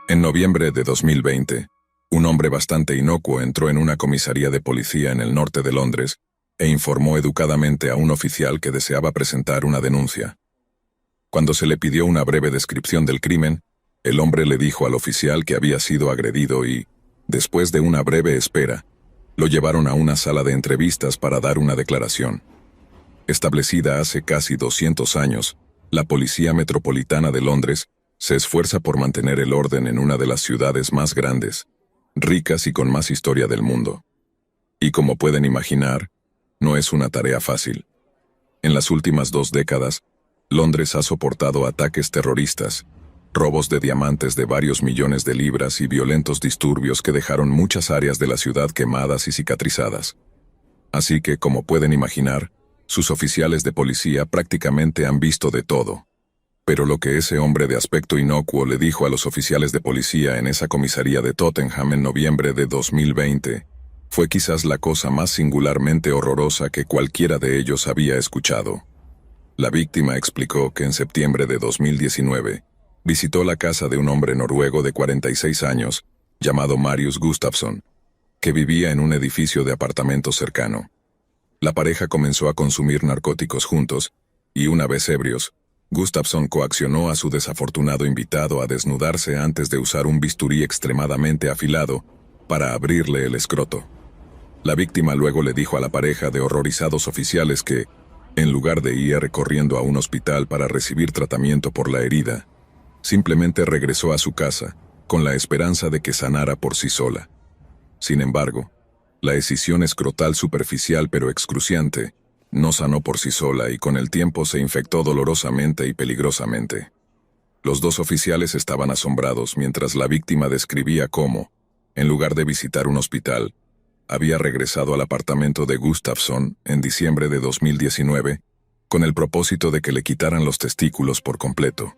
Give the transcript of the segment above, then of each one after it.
En noviembre de 2020, un hombre bastante inocuo entró en una comisaría de policía en el norte de Londres e informó educadamente a un oficial que deseaba presentar una denuncia. Cuando se le pidió una breve descripción del crimen, el hombre le dijo al oficial que había sido agredido y, después de una breve espera, lo llevaron a una sala de entrevistas para dar una declaración. Establecida hace casi 200 años, la Policía Metropolitana de Londres se esfuerza por mantener el orden en una de las ciudades más grandes, ricas y con más historia del mundo. Y como pueden imaginar, no es una tarea fácil. En las últimas 2 décadas, Londres ha soportado ataques terroristas, robos de diamantes de varios millones de libras y violentos disturbios que dejaron muchas áreas de la ciudad quemadas y cicatrizadas. Así que, como pueden imaginar, sus oficiales de policía prácticamente han visto de todo. Pero lo que ese hombre de aspecto inocuo le dijo a los oficiales de policía en esa comisaría de Tottenham en noviembre de 2020 fue quizás la cosa más singularmente horrorosa que cualquiera de ellos había escuchado. La víctima explicó que en septiembre de 2019 visitó la casa de un hombre noruego de 46 años, llamado Marius Gustafsson, que vivía en un edificio de apartamentos cercano. La pareja comenzó a consumir narcóticos juntos, y una vez ebrios, Gustafsson coaccionó a su desafortunado invitado a desnudarse antes de usar un bisturí extremadamente afilado para abrirle el escroto. La víctima luego le dijo a la pareja de horrorizados oficiales que, en lugar de ir corriendo a un hospital para recibir tratamiento por la herida, simplemente regresó a su casa con la esperanza de que sanara por sí sola. Sin embargo, la escisión escrotal superficial pero excruciante no sanó por sí sola y con el tiempo se infectó dolorosamente y peligrosamente. Los 2 oficiales estaban asombrados mientras la víctima describía cómo, en lugar de visitar un hospital, había regresado al apartamento de Gustafsson en diciembre de 2019 con el propósito de que le quitaran los testículos por completo.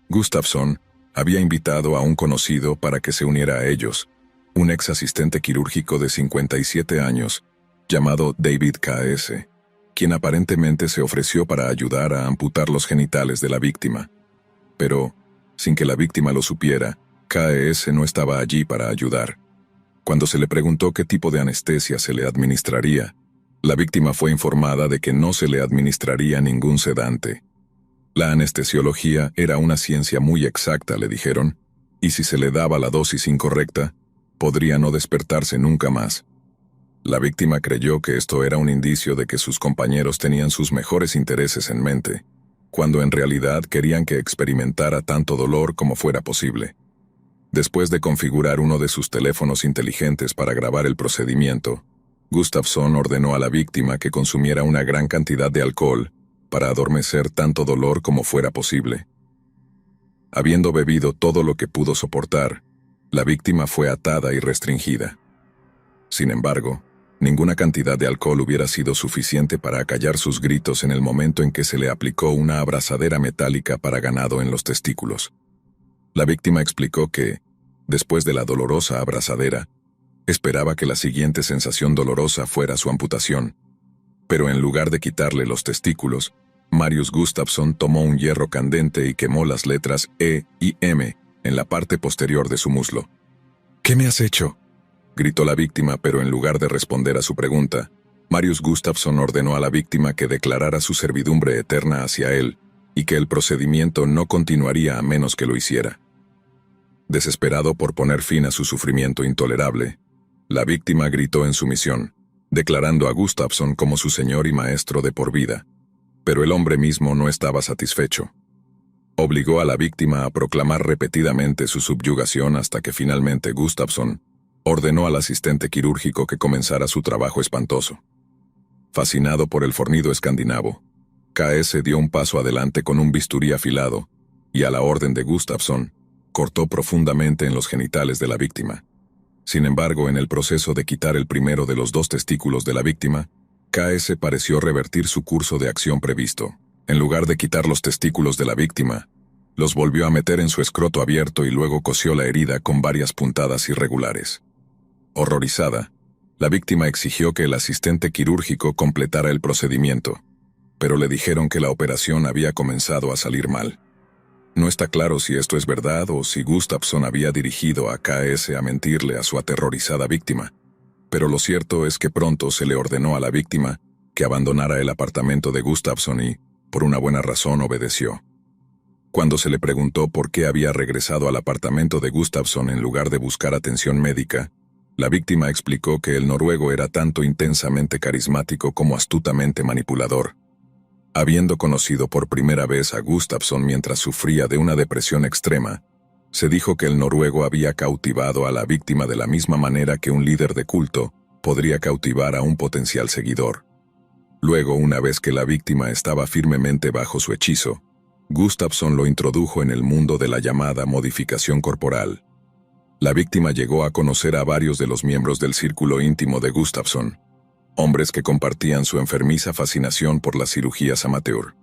Gustafsson había invitado a un conocido para que se uniera a ellos, un ex asistente quirúrgico de 57 años, llamado David K.S., quien aparentemente se ofreció para ayudar a amputar los genitales de la víctima. Pero, sin que la víctima lo supiera, K.S. no estaba allí para ayudar. Cuando se le preguntó qué tipo de anestesia se le administraría, la víctima fue informada de que no se le administraría ningún sedante. La anestesiología era una ciencia muy exacta, le dijeron, y si se le daba la dosis incorrecta, podría no despertarse nunca más. La víctima creyó que esto era un indicio de que sus compañeros tenían sus mejores intereses en mente, cuando en realidad querían que experimentara tanto dolor como fuera posible. Después de configurar uno de sus teléfonos inteligentes para grabar el procedimiento, Gustafsson ordenó a la víctima que consumiera una gran cantidad de alcohol para adormecer tanto dolor como fuera posible. Habiendo bebido todo lo que pudo soportar, la víctima fue atada y restringida. Sin embargo, ninguna cantidad de alcohol hubiera sido suficiente para acallar sus gritos en el momento en que se le aplicó una abrazadera metálica para ganado en los testículos. La víctima explicó que, después de la dolorosa abrazadera, esperaba que la siguiente sensación dolorosa fuera su amputación. Pero en lugar de quitarle los testículos, Marius Gustafsson tomó un hierro candente y quemó las letras E y M en la parte posterior de su muslo. «¿Qué me has hecho?», gritó la víctima, pero en lugar de responder a su pregunta, Marius Gustafsson ordenó a la víctima que declarara su servidumbre eterna hacia él y que el procedimiento no continuaría a menos que lo hiciera. Desesperado por poner fin a su sufrimiento intolerable, la víctima gritó en sumisión, declarando a Gustafsson como su señor y maestro de por vida. Pero el hombre mismo no estaba satisfecho. Obligó a la víctima a proclamar repetidamente su subyugación hasta que finalmente Gustafsson ordenó al asistente quirúrgico que comenzara su trabajo espantoso. Fascinado por el fornido escandinavo, K.S. dio un paso adelante con un bisturí afilado y, a la orden de Gustafsson, cortó profundamente en los genitales de la víctima. Sin embargo, en el proceso de quitar el primero de los 2 testículos de la víctima, K.S. pareció revertir su curso de acción previsto. En lugar de quitar los testículos de la víctima, los volvió a meter en su escroto abierto y luego cosió la herida con varias puntadas irregulares. Horrorizada, la víctima exigió que el asistente quirúrgico completara el procedimiento, pero le dijeron que la operación había comenzado a salir mal. No está claro si esto es verdad o si Gustafsson había dirigido a KS a mentirle a su aterrorizada víctima, pero lo cierto es que pronto se le ordenó a la víctima que abandonara el apartamento de Gustafsson y, por una buena razón, obedeció. Cuando se le preguntó por qué había regresado al apartamento de Gustafsson en lugar de buscar atención médica, la víctima explicó que el noruego era tanto intensamente carismático como astutamente manipulador. Habiendo conocido por primera vez a Gustafsson mientras sufría de una depresión extrema, se dijo que el noruego había cautivado a la víctima de la misma manera que un líder de culto podría cautivar a un potencial seguidor. Luego, una vez que la víctima estaba firmemente bajo su hechizo, Gustafsson lo introdujo en el mundo de la llamada modificación corporal. La víctima llegó a conocer a varios de los miembros del círculo íntimo de Gustafsson, hombres que compartían su enfermiza fascinación por las cirugías amateur.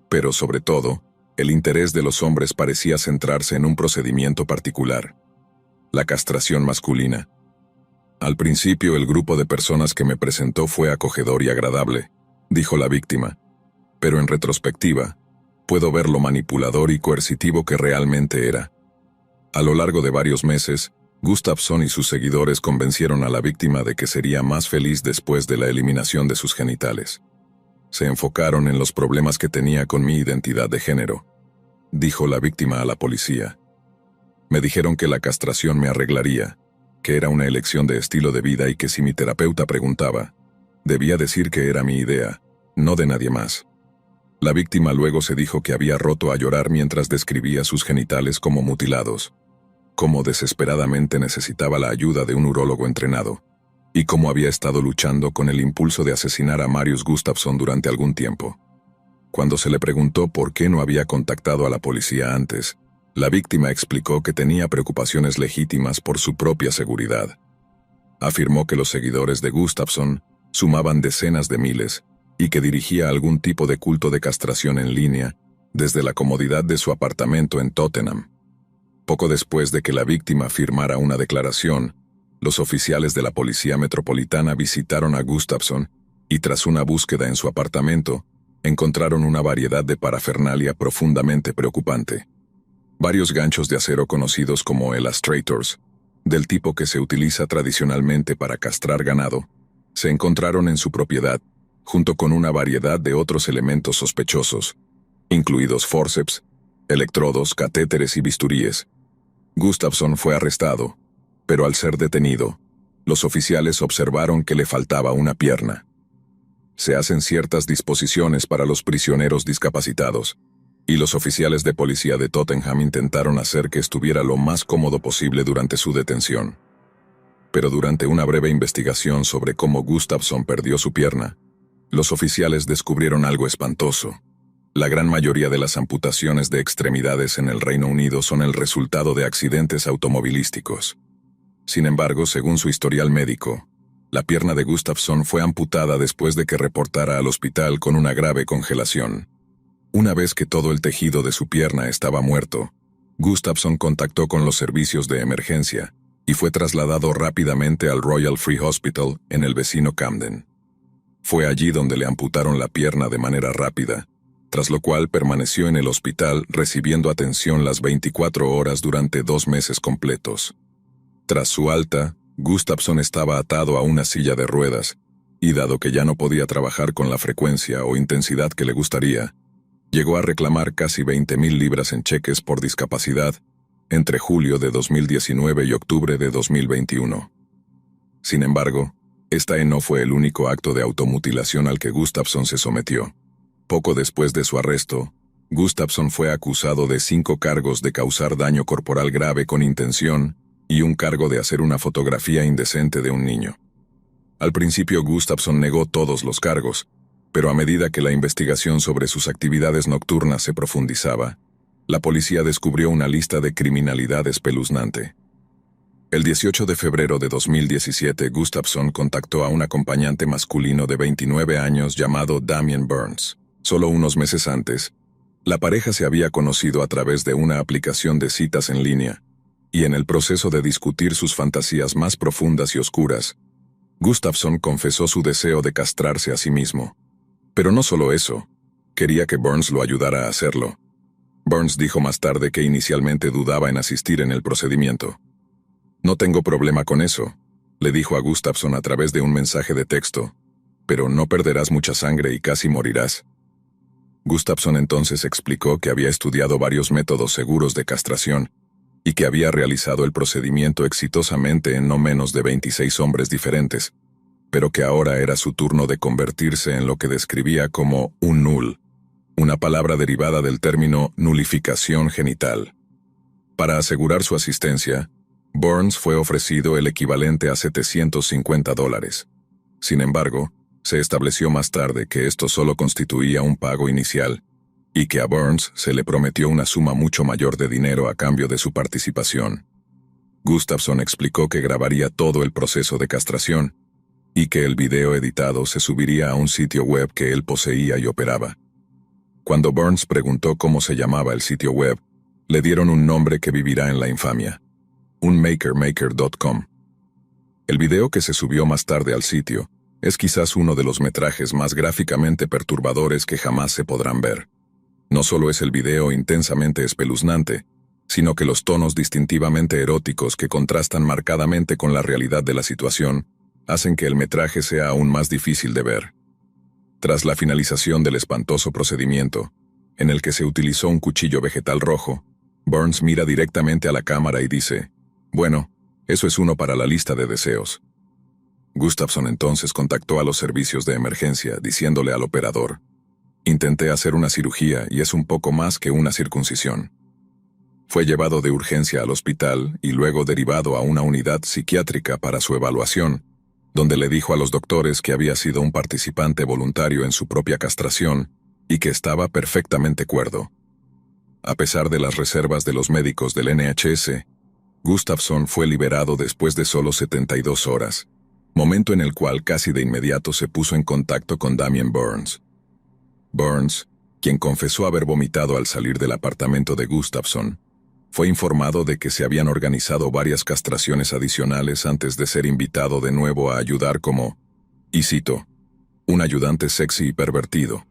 Pero sobre todo, el interés de los hombres parecía centrarse en un procedimiento particular: la castración masculina. Al principio, el grupo de personas que me presentó fue acogedor y agradable, dijo la víctima, pero en retrospectiva, puedo ver lo manipulador y coercitivo que realmente era. A lo largo de varios meses, Gustafsson y sus seguidores convencieron a la víctima de que sería más feliz después de la eliminación de sus genitales. Se enfocaron en los problemas que tenía con mi identidad de género, dijo la víctima a la policía. Me dijeron que la castración me arreglaría, que era una elección de estilo de vida y que si mi terapeuta preguntaba, debía decir que era mi idea, no de nadie más. La víctima luego se dijo que había roto a llorar mientras describía sus genitales como mutilados, cómo desesperadamente necesitaba la ayuda de un urólogo entrenado, y cómo había estado luchando con el impulso de asesinar a Marius Gustafsson durante algún tiempo. Cuando se le preguntó por qué no había contactado a la policía antes, la víctima explicó que tenía preocupaciones legítimas por su propia seguridad. Afirmó que los seguidores de Gustafsson sumaban decenas de miles y que dirigía algún tipo de culto de castración en línea desde la comodidad de su apartamento en Tottenham. Poco después de que la víctima firmara una declaración, los oficiales de la Policía Metropolitana visitaron a Gustafsson y, tras una búsqueda en su apartamento, encontraron una variedad de parafernalia profundamente preocupante. Varios ganchos de acero conocidos como elastrators, del tipo que se utiliza tradicionalmente para castrar ganado, se encontraron en su propiedad, junto con una variedad de otros elementos sospechosos, incluidos forceps, electrodos, catéteres y bisturíes. Gustafsson fue arrestado, pero al ser detenido, los oficiales observaron que le faltaba una pierna. Se hacen ciertas disposiciones para los prisioneros discapacitados, y los oficiales de policía de Tottenham intentaron hacer que estuviera lo más cómodo posible durante su detención. Pero durante una breve investigación sobre cómo Gustafsson perdió su pierna, los oficiales descubrieron algo espantoso. La gran mayoría de las amputaciones de extremidades en el Reino Unido son el resultado de accidentes automovilísticos. Sin embargo, según su historial médico, la pierna de Gustafsson fue amputada después de que reportara al hospital con una grave congelación. Una vez que todo el tejido de su pierna estaba muerto, Gustafsson contactó con los servicios de emergencia y fue trasladado rápidamente al Royal Free Hospital en el vecino Camden. Fue allí donde le amputaron la pierna de manera rápida, tras lo cual permaneció en el hospital recibiendo atención las 24 horas durante 2 meses completos. Tras su alta, Gustafsson estaba atado a una silla de ruedas, y dado que ya no podía trabajar con la frecuencia o intensidad que le gustaría, llegó a reclamar casi 20.000 libras en cheques por discapacidad entre julio de 2019 y octubre de 2021. Sin embargo, este no fue el único acto de automutilación al que Gustafsson se sometió. Poco después de su arresto, Gustafsson fue acusado de 5 cargos de causar daño corporal grave con intención y un cargo de hacer una fotografía indecente de un niño. Al principio Gustafsson negó todos los cargos, pero a medida que la investigación sobre sus actividades nocturnas se profundizaba, la policía descubrió una lista de criminalidad espeluznante. El 18 de febrero de 2017, Gustafsson contactó a un acompañante masculino de 29 años llamado Damien Burns. Solo unos meses antes, la pareja se había conocido a través de una aplicación de citas en línea, y en el proceso de discutir sus fantasías más profundas y oscuras, Gustafsson confesó su deseo de castrarse a sí mismo. Pero no solo eso, quería que Burns lo ayudara a hacerlo. Burns dijo más tarde que inicialmente dudaba en asistir en el procedimiento. «No tengo problema con eso», le dijo a Gustafsson a través de un mensaje de texto, «pero no perderás mucha sangre y casi morirás». Gustafsson entonces explicó que había estudiado varios métodos seguros de castración y que había realizado el procedimiento exitosamente en no menos de 26 hombres diferentes, pero que ahora era su turno de convertirse en lo que describía como un null, una palabra derivada del término nulificación genital. Para asegurar su asistencia, Burns fue ofrecido el equivalente a $750. Sin embargo, se estableció más tarde que esto solo constituía un pago inicial y que a Burns se le prometió una suma mucho mayor de dinero a cambio de su participación. Gustafsson explicó que grabaría todo el proceso de castración y que el video editado se subiría a un sitio web que él poseía y operaba. Cuando Burns preguntó cómo se llamaba el sitio web, le dieron un nombre que vivirá en la infamia: unmakermaker.com. El video que se subió más tarde al sitio es quizás uno de los metrajes más gráficamente perturbadores que jamás se podrán ver. No solo es el video intensamente espeluznante, sino que los tonos distintivamente eróticos que contrastan marcadamente con la realidad de la situación hacen que el metraje sea aún más difícil de ver. Tras la finalización del espantoso procedimiento, en el que se utilizó un cuchillo vegetal rojo, Burns mira directamente a la cámara y dice: «Bueno, eso es uno para la lista de deseos». Gustafsson entonces contactó a los servicios de emergencia, diciéndole al operador: «Intenté hacer una cirugía y es un poco más que una circuncisión». Fue llevado de urgencia al hospital y luego derivado a una unidad psiquiátrica para su evaluación, donde le dijo a los doctores que había sido un participante voluntario en su propia castración y que estaba perfectamente cuerdo. A pesar de las reservas de los médicos del NHS, Gustafsson fue liberado después de solo 72 horas, momento en el cual casi de inmediato se puso en contacto con Damien Burns. Burns, quien confesó haber vomitado al salir del apartamento de Gustafsson, fue informado de que se habían organizado varias castraciones adicionales antes de ser invitado de nuevo a ayudar como, y cito, un ayudante sexy y pervertido.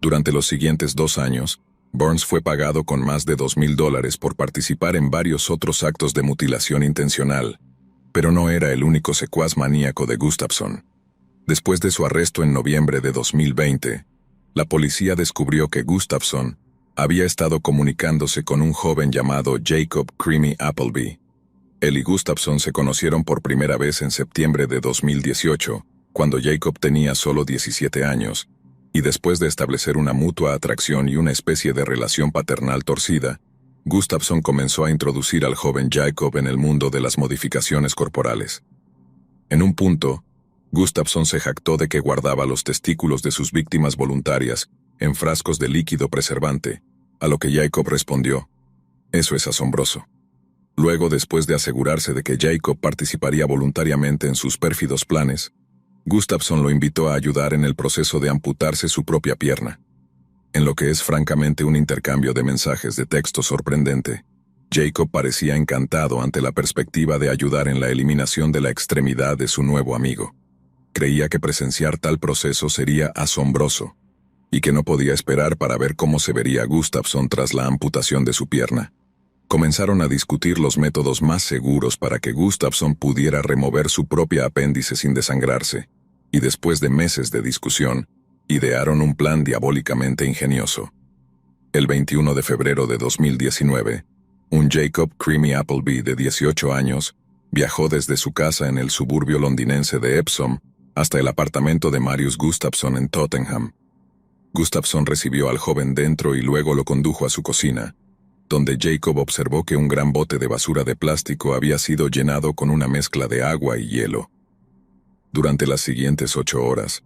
Durante los siguientes 2 años, Burns fue pagado con más de $2,000 por participar en varios otros actos de mutilación intencional, pero no era el único secuaz maníaco de Gustafsson. Después de su arresto en noviembre de 2020, la policía descubrió que Gustafsson había estado comunicándose con un joven llamado Jacob Creamy Appleby. Él y Gustafsson se conocieron por primera vez en septiembre de 2018, cuando Jacob tenía solo 17 años, y después de establecer una mutua atracción y una especie de relación paternal torcida, Gustafsson comenzó a introducir al joven Jacob en el mundo de las modificaciones corporales. En un punto, Gustafsson se jactó de que guardaba los testículos de sus víctimas voluntarias en frascos de líquido preservante, a lo que Jacob respondió: «Eso es asombroso». Luego, después de asegurarse de que Jacob participaría voluntariamente en sus pérfidos planes, Gustafsson lo invitó a ayudar en el proceso de amputarse su propia pierna. En lo que es francamente un intercambio de mensajes de texto sorprendente, Jacob parecía encantado ante la perspectiva de ayudar en la eliminación de la extremidad de su nuevo amigo. Creía que presenciar tal proceso sería asombroso, y que no podía esperar para ver cómo se vería Gustafsson tras la amputación de su pierna. Comenzaron a discutir los métodos más seguros para que Gustafsson pudiera remover su propia apéndice sin desangrarse, y después de meses de discusión, idearon un plan diabólicamente ingenioso. El 21 de febrero de 2019, un Jacob Creamy Appleby de 18 años viajó desde su casa en el suburbio londinense de Epsom hasta el apartamento de Marius Gustafsson en Tottenham. Gustafsson recibió al joven dentro y luego lo condujo a su cocina, donde Jacob observó que un gran bote de basura de plástico había sido llenado con una mezcla de agua y hielo. Durante las siguientes 8 horas,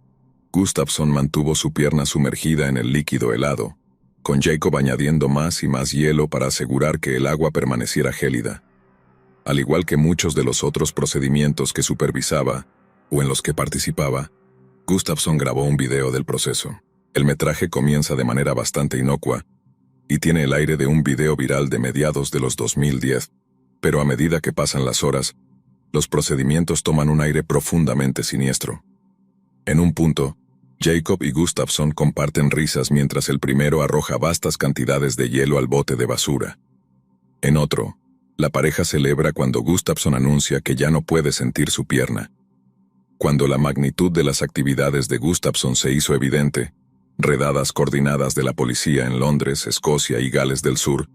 Gustafsson mantuvo su pierna sumergida en el líquido helado, con Jacob añadiendo más y más hielo para asegurar que el agua permaneciera gélida. Al igual que muchos de los otros procedimientos que supervisaba, o en los que participaba, Gustafsson grabó un video del proceso. El metraje comienza de manera bastante inocua, y tiene el aire de un video viral de mediados de los 2010, pero a medida que pasan las horas, los procedimientos toman un aire profundamente siniestro. En un punto, Jacob y Gustafson comparten risas mientras el primero arroja vastas cantidades de hielo al bote de basura. En otro, la pareja celebra cuando Gustafson anuncia que ya no puede sentir su pierna. Cuando la magnitud de las actividades de Gustafson se hizo evidente, redadas coordinadas de la policía en Londres, Escocia y Gales del Sur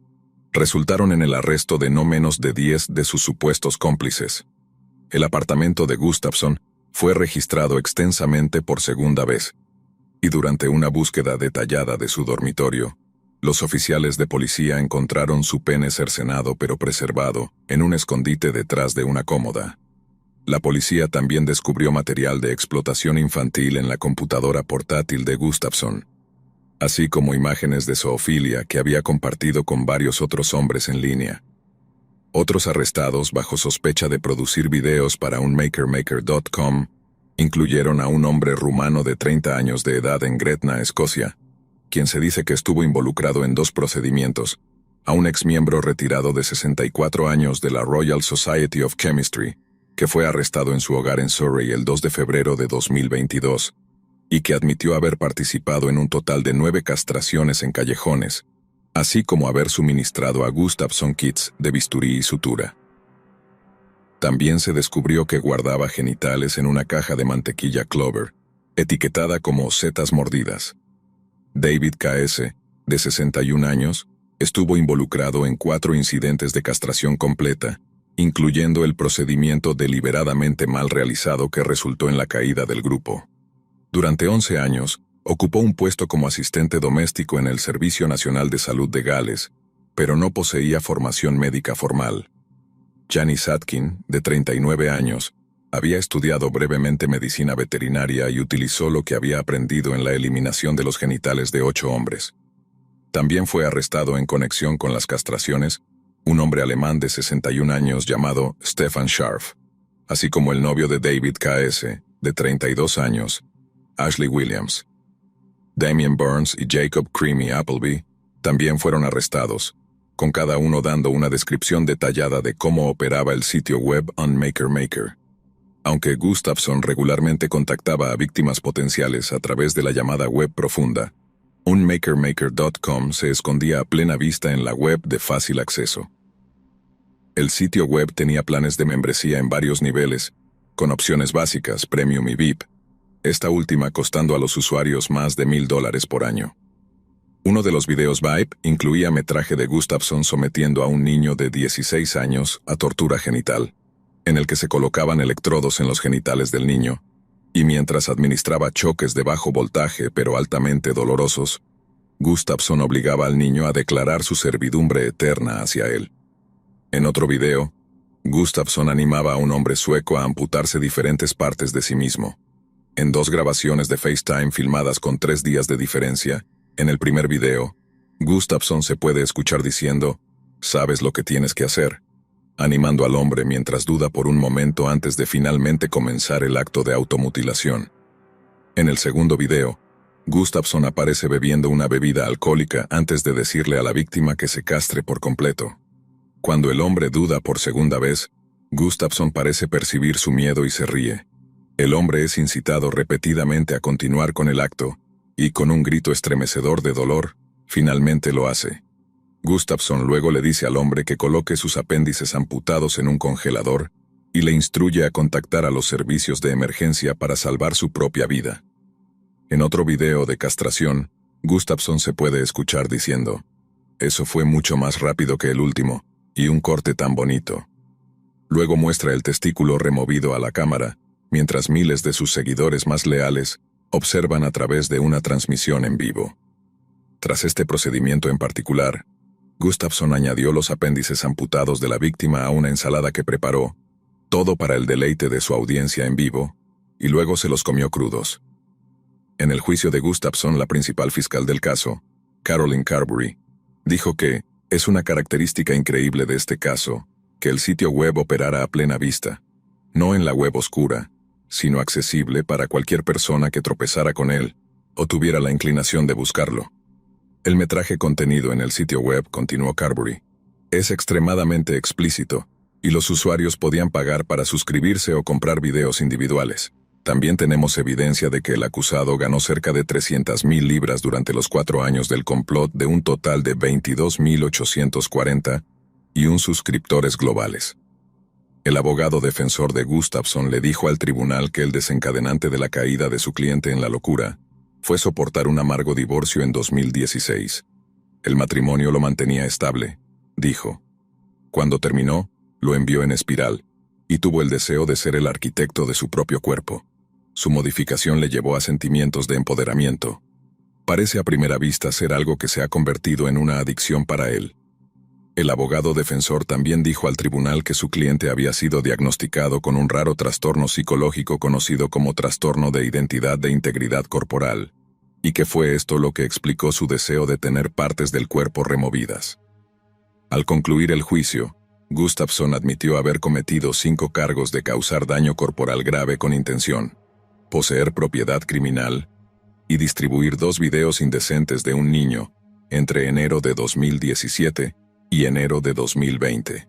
resultaron en el arresto de no menos de 10 de sus supuestos cómplices. El apartamento de Gustafson fue registrado extensamente por segunda vez, y durante una búsqueda detallada de su dormitorio, los oficiales de policía encontraron su pene cercenado pero preservado en un escondite detrás de una cómoda. La policía también descubrió material de explotación infantil en la computadora portátil de Gustafson, así como imágenes de zoofilia que había compartido con varios otros hombres en línea. Otros arrestados bajo sospecha de producir videos para un makermaker.com incluyeron a un hombre rumano de 30 años de edad en Gretna, Escocia, quien se dice que estuvo involucrado en 2 procedimientos, a un exmiembro retirado de 64 años de la Royal Society of Chemistry, que fue arrestado en su hogar en Surrey el 2 de febrero de 2022, y que admitió haber participado en un total de 9 castraciones en callejones, así como haber suministrado a Gustafson kits de bisturí y sutura. También se descubrió que guardaba genitales en una caja de mantequilla Clover, etiquetada como setas mordidas. David K.S., de 61 años, estuvo involucrado en 4 incidentes de castración completa, incluyendo el procedimiento deliberadamente mal realizado que resultó en la caída del grupo. Durante 11 años, ocupó un puesto como asistente doméstico en el Servicio Nacional de Salud de Gales, pero no poseía formación médica formal. Janice Atkin, de 39 años, había estudiado brevemente medicina veterinaria y utilizó lo que había aprendido en la eliminación de los genitales de 8 hombres. También fue arrestado en conexión con las castraciones un hombre alemán de 61 años llamado Stefan Scharf, así como el novio de David K.S., de 32 años, Ashley Williams. Damien Burns y Jacob Creamy Appleby también fueron arrestados, con cada uno dando una descripción detallada de cómo operaba el sitio web Unmakermaker. Aunque Gustafson regularmente contactaba a víctimas potenciales a través de la llamada web profunda, Unmakermaker.com se escondía a plena vista en la web de fácil acceso. El sitio web tenía planes de membresía en varios niveles, con opciones básicas, premium y VIP, esta última costando a los usuarios más de $1,000 por año. Uno de los videos VIP incluía metraje de Gustafson sometiendo a un niño de 16 años a tortura genital, en el que se colocaban electrodos en los genitales del niño, y mientras administraba choques de bajo voltaje pero altamente dolorosos, Gustafson obligaba al niño a declarar su servidumbre eterna hacia él. En otro video, Gustafson animaba a un hombre sueco a amputarse diferentes partes de sí mismo. En 2 grabaciones de FaceTime filmadas con 3 días de diferencia, en el primer video, Gustafson se puede escuchar diciendo, «Sabes lo que tienes que hacer», animando al hombre mientras duda por un momento antes de finalmente comenzar el acto de automutilación. En el segundo video, Gustafson aparece bebiendo una bebida alcohólica antes de decirle a la víctima que se castre por completo. Cuando el hombre duda por segunda vez, Gustafson parece percibir su miedo y se ríe. El hombre es incitado repetidamente a continuar con el acto, y con un grito estremecedor de dolor, finalmente lo hace. Gustafson luego le dice al hombre que coloque sus apéndices amputados en un congelador y le instruye a contactar a los servicios de emergencia para salvar su propia vida. En otro video de castración, Gustafson se puede escuchar diciendo, «Eso fue mucho más rápido que el último, y un corte tan bonito». Luego muestra el testículo removido a la cámara, mientras miles de sus seguidores más leales observan a través de una transmisión en vivo. Tras este procedimiento en particular, Gustafson añadió los apéndices amputados de la víctima a una ensalada que preparó, todo para el deleite de su audiencia en vivo, y luego se los comió crudos. En el juicio de Gustafson, la principal fiscal del caso, Caroline Carberry, dijo que es una característica increíble de este caso que el sitio web operara a plena vista, no en la web oscura, sino accesible para cualquier persona que tropezara con él o tuviera la inclinación de buscarlo. El metraje contenido en el sitio web, continuó Carberry, es extremadamente explícito, y los usuarios podían pagar para suscribirse o comprar videos individuales. También tenemos evidencia de que el acusado ganó cerca de 300,000 libras durante los 4 años del complot de un total de 22,840 y un suscriptores globales. El abogado defensor de Gustafsson le dijo al tribunal que el desencadenante de la caída de su cliente en la locura fue soportar un amargo divorcio en 2016. El matrimonio lo mantenía estable, dijo. Cuando terminó, lo envió en espiral, y tuvo el deseo de ser el arquitecto de su propio cuerpo. Su modificación le llevó a sentimientos de empoderamiento. Parece a primera vista ser algo que se ha convertido en una adicción para él. El abogado defensor también dijo al tribunal que su cliente había sido diagnosticado con un raro trastorno psicológico conocido como trastorno de identidad de integridad corporal, y que fue esto lo que explicó su deseo de tener partes del cuerpo removidas. Al concluir el juicio, Gustafsson admitió haber cometido 5 cargos de causar daño corporal grave con intención, poseer propiedad criminal y distribuir 2 videos indecentes de un niño entre enero de 2017 y enero de 2020.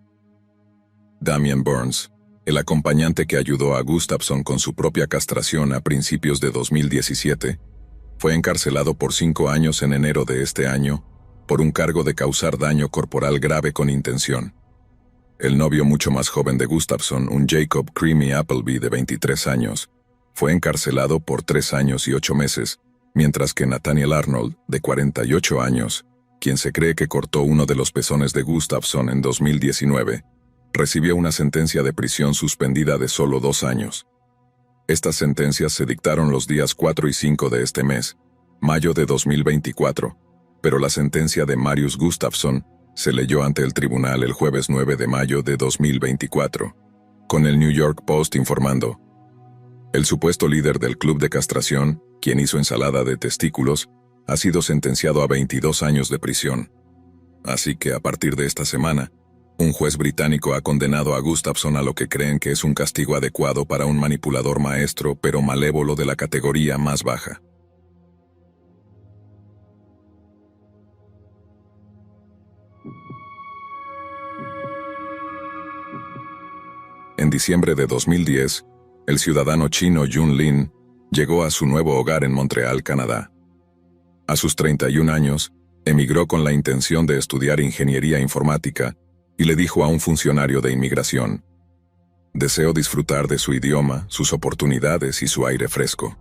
Damian Burns, el acompañante que ayudó a Gustafsson con su propia castración a principios de 2017, fue encarcelado por 5 años en enero de este año por un cargo de causar daño corporal grave con intención. El novio mucho más joven de Gustafsson, un Jacob Creamy Appleby de 23 años, fue encarcelado por 3 años y 8 meses, mientras que Nathaniel Arnold, de 48 años, quien se cree que cortó uno de los pezones de Gustafsson en 2019, recibió una sentencia de prisión suspendida de solo 2 años. Estas sentencias se dictaron los días 4 y 5 de este mes, mayo de 2024, pero la sentencia de Marius Gustafsson se leyó ante el tribunal el jueves 9 de mayo de 2024, con el New York Post informando: el supuesto líder del club de castración, quien hizo ensalada de testículos, ha sido sentenciado a 22 años de prisión. Así que a partir de esta semana, un juez británico ha condenado a Gustafsson a lo que creen que es un castigo adecuado para un manipulador maestro pero malévolo de la categoría más baja. En diciembre de 2010, el ciudadano chino Jun Lin llegó a su nuevo hogar en Montreal, Canadá. A sus 31 años, emigró con la intención de estudiar ingeniería informática y le dijo a un funcionario de inmigración: deseo disfrutar de su idioma, sus oportunidades y su aire fresco.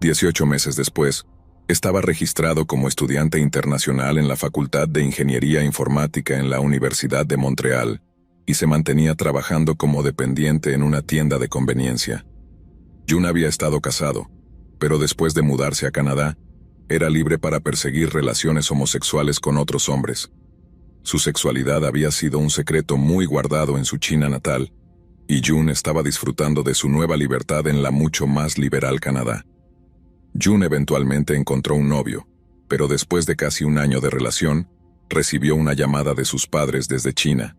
18 meses después, estaba registrado como estudiante internacional en la Facultad de Ingeniería Informática en la Universidad de Montreal y se mantenía trabajando como dependiente en una tienda de conveniencia. Jun había estado casado, pero después de mudarse a Canadá, era libre para perseguir relaciones homosexuales con otros hombres. Su sexualidad había sido un secreto muy guardado en su China natal, y Jun estaba disfrutando de su nueva libertad en la mucho más liberal Canadá. Jun eventualmente encontró un novio, pero después de casi un año de relación, recibió una llamada de sus padres desde China.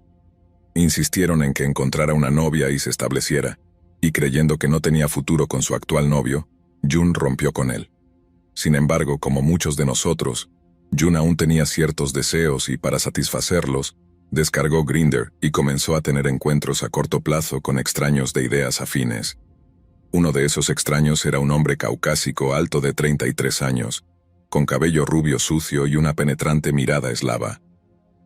Insistieron en que encontrara una novia y se estableciera, y creyendo que no tenía futuro con su actual novio, Jun rompió con él. Sin embargo, como muchos de nosotros, Jun aún tenía ciertos deseos y para satisfacerlos, descargó Grindr y comenzó a tener encuentros a corto plazo con extraños de ideas afines. Uno de esos extraños era un hombre caucásico alto de 33 años, con cabello rubio sucio y una penetrante mirada eslava.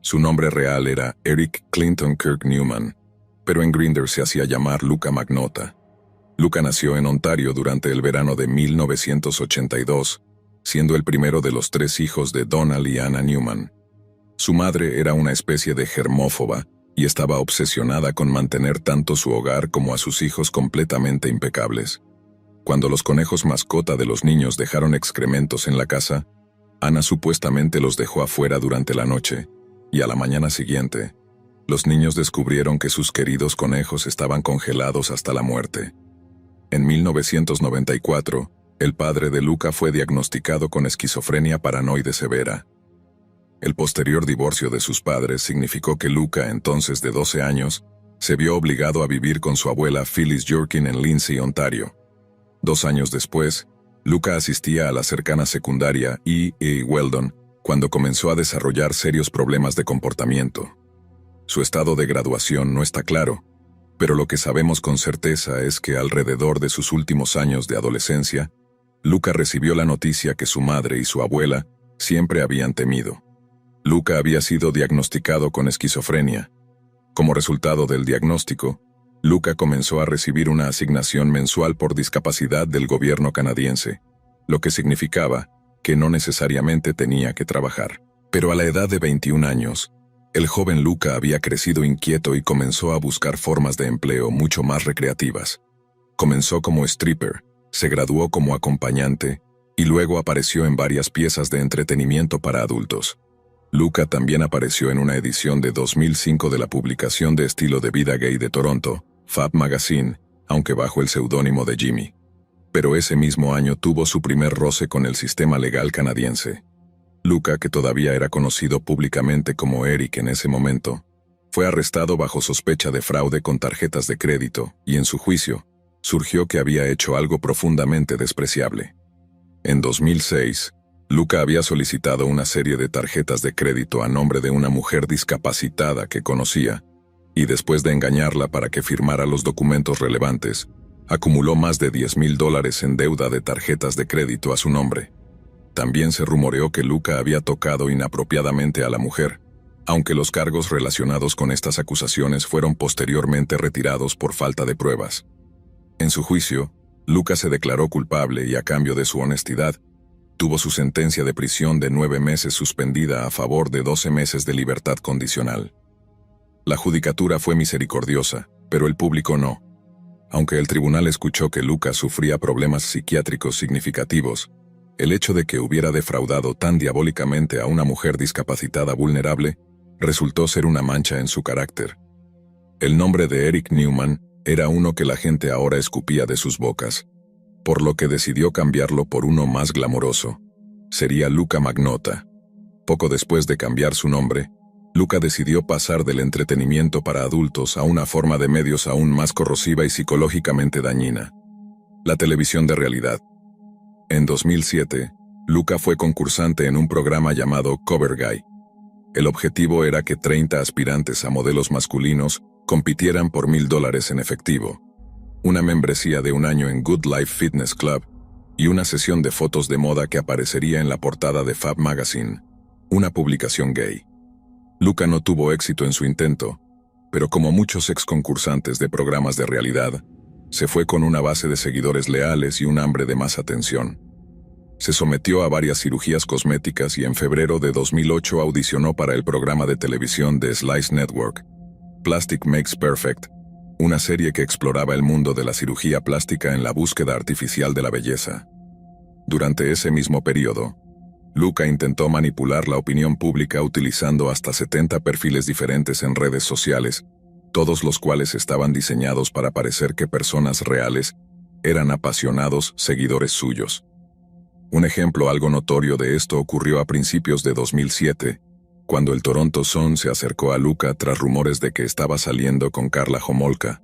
Su nombre real era Eric Clinton Kirk Newman, pero en Grindr se hacía llamar Luca Magnotta. Luca nació en Ontario durante el verano de 1982, siendo el primero de los 3 hijos de Donald y Anna Newman. Su madre era una especie de germófoba y estaba obsesionada con mantener tanto su hogar como a sus hijos completamente impecables. Cuando los conejos mascota de los niños dejaron excrementos en la casa, Anna supuestamente los dejó afuera durante la noche, y a la mañana siguiente, los niños descubrieron que sus queridos conejos estaban congelados hasta la muerte. En 1994, el padre de Luca fue diagnosticado con esquizofrenia paranoide severa. El posterior divorcio de sus padres significó que Luca, entonces de 12 años, se vio obligado a vivir con su abuela Phyllis Jurkin en Lindsay, Ontario. 2 años después, Luca asistía a la cercana secundaria E. Weldon cuando comenzó a desarrollar serios problemas de comportamiento. Su estado de graduación no está claro, Pero lo que sabemos con certeza es que alrededor de sus últimos años de adolescencia, Luca recibió la noticia que su madre y su abuela siempre habían temido. Luca había sido diagnosticado con esquizofrenia. Como resultado del diagnóstico, Luca comenzó a recibir una asignación mensual por discapacidad del gobierno canadiense, lo que significaba que no necesariamente tenía que trabajar. Pero a la edad de 21 años, el joven Luca había crecido inquieto y comenzó a buscar formas de empleo mucho más recreativas. Comenzó como stripper, se graduó como acompañante y luego apareció en varias piezas de entretenimiento para adultos. Luca también apareció en una edición de 2005 de la publicación de estilo de vida gay de Toronto, Fab Magazine, aunque bajo el seudónimo de Jimmy. Pero ese mismo año tuvo su primer roce con el sistema legal canadiense. Luca, que todavía era conocido públicamente como Eric en ese momento, fue arrestado bajo sospecha de fraude con tarjetas de crédito y en su juicio, surgió que había hecho algo profundamente despreciable. En 2006, Luca había solicitado una serie de tarjetas de crédito a nombre de una mujer discapacitada que conocía, y después de engañarla para que firmara los documentos relevantes, acumuló más de $10,000 en deuda de tarjetas de crédito a su nombre. También se rumoreó que Luca había tocado inapropiadamente a la mujer, aunque los cargos relacionados con estas acusaciones fueron posteriormente retirados por falta de pruebas. En su juicio, Luca se declaró culpable y a cambio de su honestidad, tuvo su sentencia de prisión de 9 meses suspendida a favor de 12 meses de libertad condicional. La judicatura fue misericordiosa, pero el público no. Aunque el tribunal escuchó que Luca sufría problemas psiquiátricos significativos, el hecho de que hubiera defraudado tan diabólicamente a una mujer discapacitada vulnerable resultó ser una mancha en su carácter. El nombre de Eric Newman era uno que la gente ahora escupía de sus bocas, por lo que decidió cambiarlo por uno más glamoroso. Sería Luca Magnotta. Poco después de cambiar su nombre, Luca decidió pasar del entretenimiento para adultos a una forma de medios aún más corrosiva y psicológicamente dañina: la televisión de realidad. En 2007, Luca fue concursante en un programa llamado Cover Guy. El objetivo era que 30 aspirantes a modelos masculinos compitieran por $1,000 en efectivo, una membresía de un año en Good Life Fitness Club y una sesión de fotos de moda que aparecería en la portada de Fab Magazine, una publicación gay. Luca no tuvo éxito en su intento, pero como muchos ex concursantes de programas de realidad, se fue con una base de seguidores leales y un hambre de más atención. Se sometió a varias cirugías cosméticas y en febrero de 2008 audicionó para el programa de televisión de Slice Network, Plastic Makes Perfect, una serie que exploraba el mundo de la cirugía plástica en la búsqueda artificial de la belleza. Durante ese mismo periodo, Luca intentó manipular la opinión pública utilizando hasta 70 perfiles diferentes en redes sociales, todos los cuales estaban diseñados para parecer que personas reales eran apasionados seguidores suyos. Un ejemplo algo notorio de esto ocurrió a principios de 2007, cuando el Toronto Sun se acercó a Luca tras rumores de que estaba saliendo con Karla Homolka.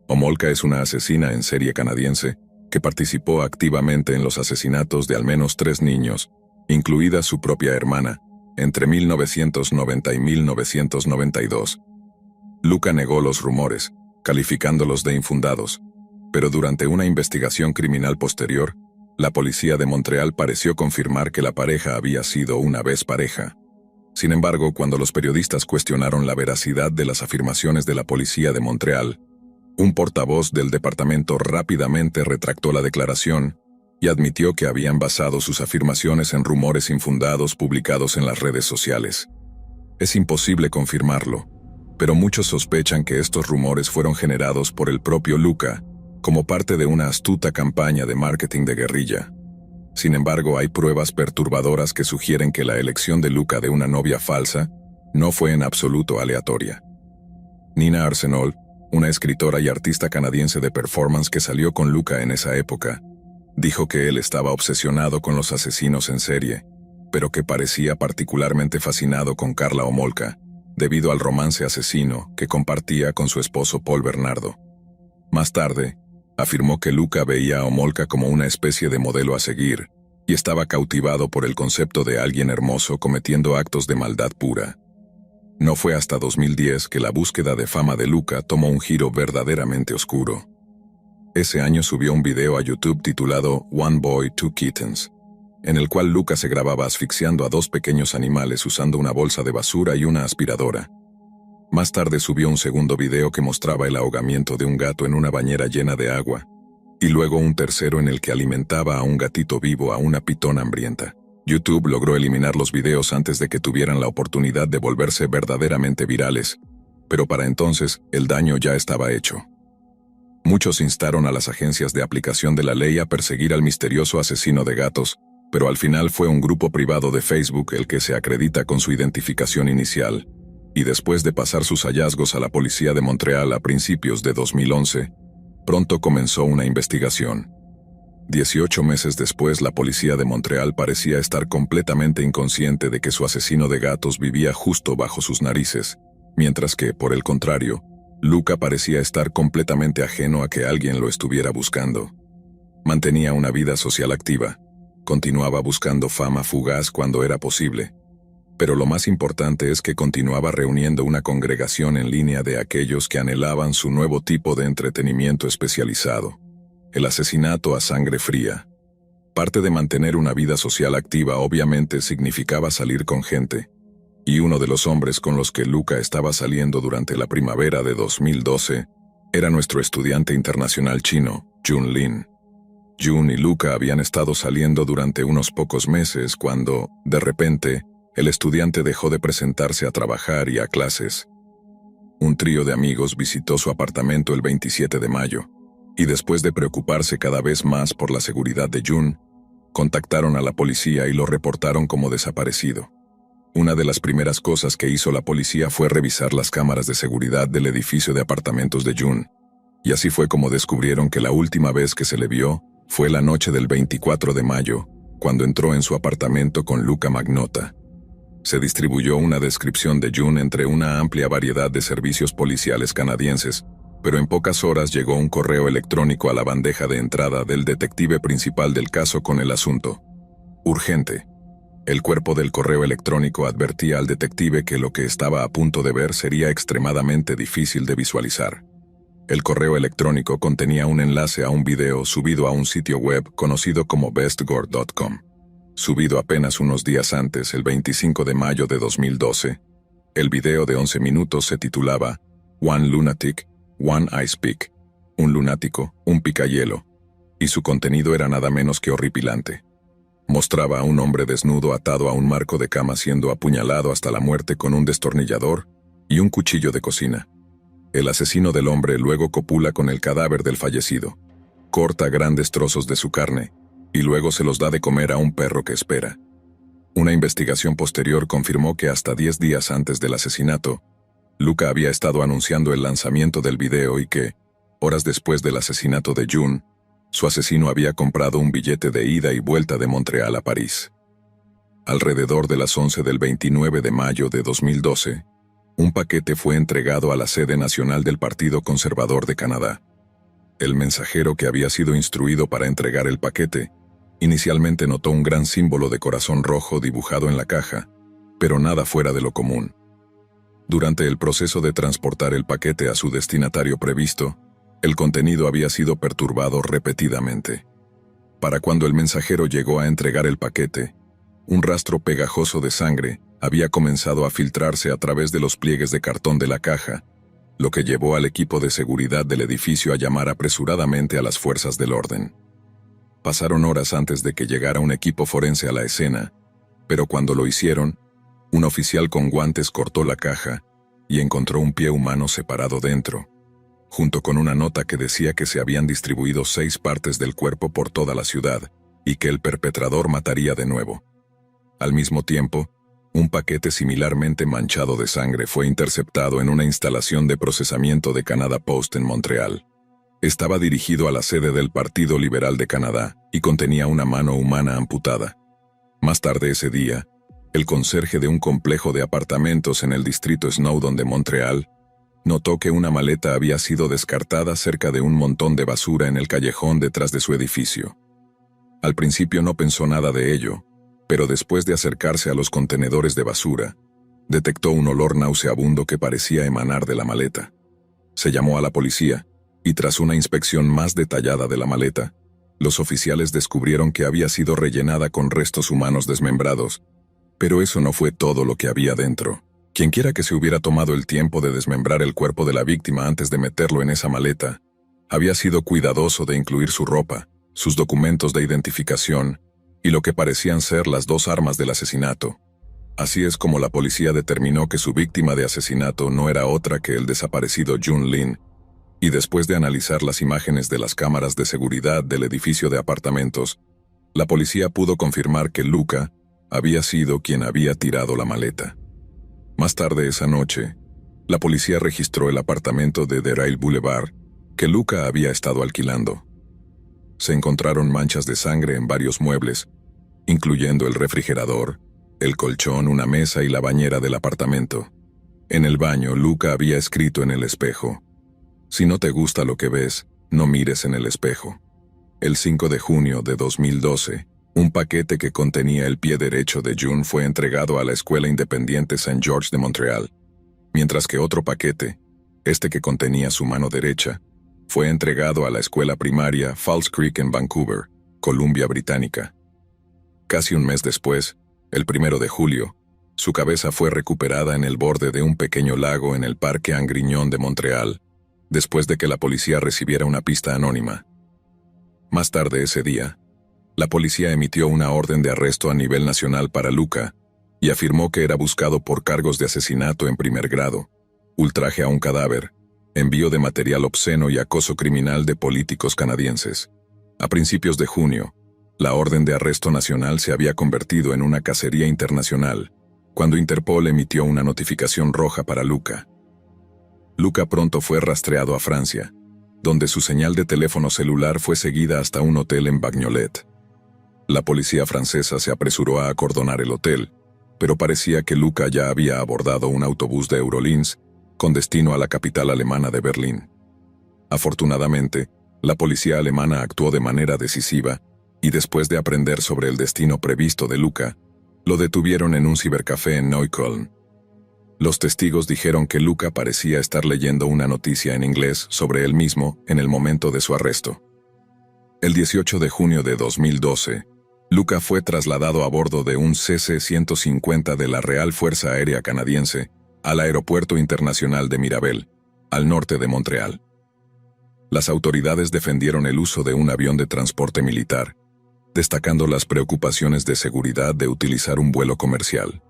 Homolka es una asesina en serie canadiense que participó activamente en los asesinatos de al menos 3 niños, incluida su propia hermana, entre 1990 y 1992. Luca negó los rumores, calificándolos de infundados, pero durante una investigación criminal posterior, la policía de Montreal pareció confirmar que la pareja había sido una vez pareja. Sin embargo, cuando los periodistas cuestionaron la veracidad de las afirmaciones de la policía de Montreal, un portavoz del departamento rápidamente retractó la declaración y admitió que habían basado sus afirmaciones en rumores infundados publicados en las redes sociales. Es imposible confirmarlo, pero muchos sospechan que estos rumores fueron generados por el propio Luca, como parte de una astuta campaña de marketing de guerrilla. Sin embargo, hay pruebas perturbadoras que sugieren que la elección de Luca de una novia falsa no fue en absoluto aleatoria. Nina Arsenault, una escritora y artista canadiense de performance que salió con Luca en esa época, dijo que él estaba obsesionado con los asesinos en serie, pero que parecía particularmente fascinado con Karla Homolka, debido al romance asesino que compartía con su esposo Paul Bernardo. Más tarde, afirmó que Luca veía a Homolka como una especie de modelo a seguir, y estaba cautivado por el concepto de alguien hermoso cometiendo actos de maldad pura. No fue hasta 2010 que la búsqueda de fama de Luca tomó un giro verdaderamente oscuro. Ese año subió un video a YouTube titulado One Boy, Two Kittens, en el cual Luca se grababa asfixiando a 2 pequeños animales usando una bolsa de basura y una aspiradora. Más tarde subió un segundo video que mostraba el ahogamiento de un gato en una bañera llena de agua, y luego un tercero en el que alimentaba a un gatito vivo a una pitona hambrienta. YouTube logró eliminar los videos antes de que tuvieran la oportunidad de volverse verdaderamente virales, pero para entonces el daño ya estaba hecho. Muchos instaron a las agencias de aplicación de la ley a perseguir al misterioso asesino de gatos, pero al final fue un grupo privado de Facebook el que se acredita con su identificación inicial, y después de pasar sus hallazgos a la policía de Montreal a principios de 2011, pronto comenzó una investigación. 18 meses después, la policía de Montreal parecía estar completamente inconsciente de que su asesino de gatos vivía justo bajo sus narices, mientras que, por el contrario, Luca parecía estar completamente ajeno a que alguien lo estuviera buscando. Mantenía una vida social activa, continuaba buscando fama fugaz cuando era posible, pero lo más importante es que continuaba reuniendo una congregación en línea de aquellos que anhelaban su nuevo tipo de entretenimiento especializado. El asesinato a sangre fría. Parte de mantener una vida social activa obviamente significaba salir con gente, y uno de los hombres con los que Luca estaba saliendo durante la primavera de 2012 era nuestro estudiante internacional chino, Jun Lin. Jun y Luca habían estado saliendo durante unos pocos meses cuando, de repente, el estudiante dejó de presentarse a trabajar y a clases. Un trío de amigos visitó su apartamento el 27 de mayo, y después de preocuparse cada vez más por la seguridad de Jun, contactaron a la policía y lo reportaron como desaparecido. Una de las primeras cosas que hizo la policía fue revisar las cámaras de seguridad del edificio de apartamentos de Jun, y así fue como descubrieron que la última vez que se le vio fue la noche del 24 de mayo, cuando entró en su apartamento con Luca Magnotta. Se distribuyó una descripción de Jun entre una amplia variedad de servicios policiales canadienses, pero en pocas horas llegó un correo electrónico a la bandeja de entrada del detective principal del caso con el asunto. Urgente. El cuerpo del correo electrónico advertía al detective que lo que estaba a punto de ver sería extremadamente difícil de visualizar. El correo electrónico contenía un enlace a un video subido a un sitio web conocido como bestgore.com. Subido apenas unos días antes, el 25 de mayo de 2012, el video de 11 minutos se titulaba One Lunatic, One Ice Pick, un lunático, un picahielo, y su contenido era nada menos que horripilante. Mostraba a un hombre desnudo atado a un marco de cama siendo apuñalado hasta la muerte con un destornillador y un cuchillo de cocina. El asesino del hombre luego copula con el cadáver del fallecido, corta grandes trozos de su carne, y luego se los da de comer a un perro que espera. Una investigación posterior confirmó que hasta 10 días antes del asesinato, Luca había estado anunciando el lanzamiento del video y que, horas después del asesinato de Jun, su asesino había comprado un billete de ida y vuelta de Montreal a París. Alrededor de las 11 del 29 de mayo de 2012, un paquete fue entregado a la sede nacional del Partido Conservador de Canadá. El mensajero que había sido instruido para entregar el paquete, inicialmente notó un gran símbolo de corazón rojo dibujado en la caja, pero nada fuera de lo común. Durante el proceso de transportar el paquete a su destinatario previsto, el contenido había sido perturbado repetidamente. Para cuando el mensajero llegó a entregar el paquete, un rastro pegajoso de sangre había comenzado a filtrarse a través de los pliegues de cartón de la caja, lo que llevó al equipo de seguridad del edificio a llamar apresuradamente a las fuerzas del orden. Pasaron horas antes de que llegara un equipo forense a la escena, pero cuando lo hicieron, un oficial con guantes cortó la caja y encontró un pie humano separado dentro, junto con una nota que decía que se habían distribuido 6 partes del cuerpo por toda la ciudad y que el perpetrador mataría de nuevo. Al mismo tiempo, un paquete similarmente manchado de sangre fue interceptado en una instalación de procesamiento de Canada Post en Montreal. Estaba dirigido a la sede del Partido Liberal de Canadá y contenía una mano humana amputada. Más tarde ese día, el conserje de un complejo de apartamentos en el distrito Snowdon de Montreal notó que una maleta había sido descartada cerca de un montón de basura en el callejón detrás de su edificio. Al principio no pensó nada de ello, pero después de acercarse a los contenedores de basura, detectó un olor nauseabundo que parecía emanar de la maleta. Se llamó a la policía, y tras una inspección más detallada de la maleta, los oficiales descubrieron que había sido rellenada con restos humanos desmembrados. Pero eso no fue todo lo que había dentro. Quienquiera que se hubiera tomado el tiempo de desmembrar el cuerpo de la víctima antes de meterlo en esa maleta, había sido cuidadoso de incluir su ropa, sus documentos de identificación y lo que parecían ser las dos armas del asesinato. Así es como la policía determinó que su víctima de asesinato no era otra que el desaparecido Jun Lin, y después de analizar las imágenes de las cámaras de seguridad del edificio de apartamentos, la policía pudo confirmar que Luca había sido quien había tirado la maleta. Más tarde esa noche, la policía registró el apartamento de Derail Boulevard que Luca había estado alquilando. Se encontraron manchas de sangre en varios muebles, incluyendo el refrigerador, el colchón, una mesa y la bañera del apartamento. En el baño, Luca había escrito en el espejo: "Si no te gusta lo que ves, no mires en el espejo". El 5 de junio de 2012, un paquete que contenía el pie derecho de Jun fue entregado a la Escuela Independiente St. George de Montreal, mientras que otro paquete, este que contenía su mano derecha, fue entregado a la escuela primaria Falls Creek en Vancouver, Columbia Británica. Casi un mes después, el 1 de julio, su cabeza fue recuperada en el borde de un pequeño lago en el Parque Angrignon de Montreal, después de que la policía recibiera una pista anónima. Más tarde ese día, la policía emitió una orden de arresto a nivel nacional para Luca y afirmó que era buscado por cargos de asesinato en primer grado, ultraje a un cadáver, envío de material obsceno y acoso criminal de políticos canadienses. A principios de junio, la orden de arresto nacional se había convertido en una cacería internacional, cuando Interpol emitió una notificación roja para Luca. Luca pronto fue rastreado a Francia, donde su señal de teléfono celular fue seguida hasta un hotel en Bagnolet. La policía francesa se apresuró a acordonar el hotel, pero parecía que Luca ya había abordado un autobús de Eurolins con destino a la capital alemana de Berlín. Afortunadamente, la policía alemana actuó de manera decisiva y después de aprender sobre el destino previsto de Luca, lo detuvieron en un cibercafé en Neukölln. Los testigos dijeron que Luca parecía estar leyendo una noticia en inglés sobre él mismo en el momento de su arresto. El 18 de junio de 2012, Luca fue trasladado a bordo de un CC-150 de la Real Fuerza Aérea Canadiense al Aeropuerto Internacional de Mirabel, al norte de Montreal. Las autoridades defendieron el uso de un avión de transporte militar, destacando las preocupaciones de seguridad de utilizar un vuelo comercial.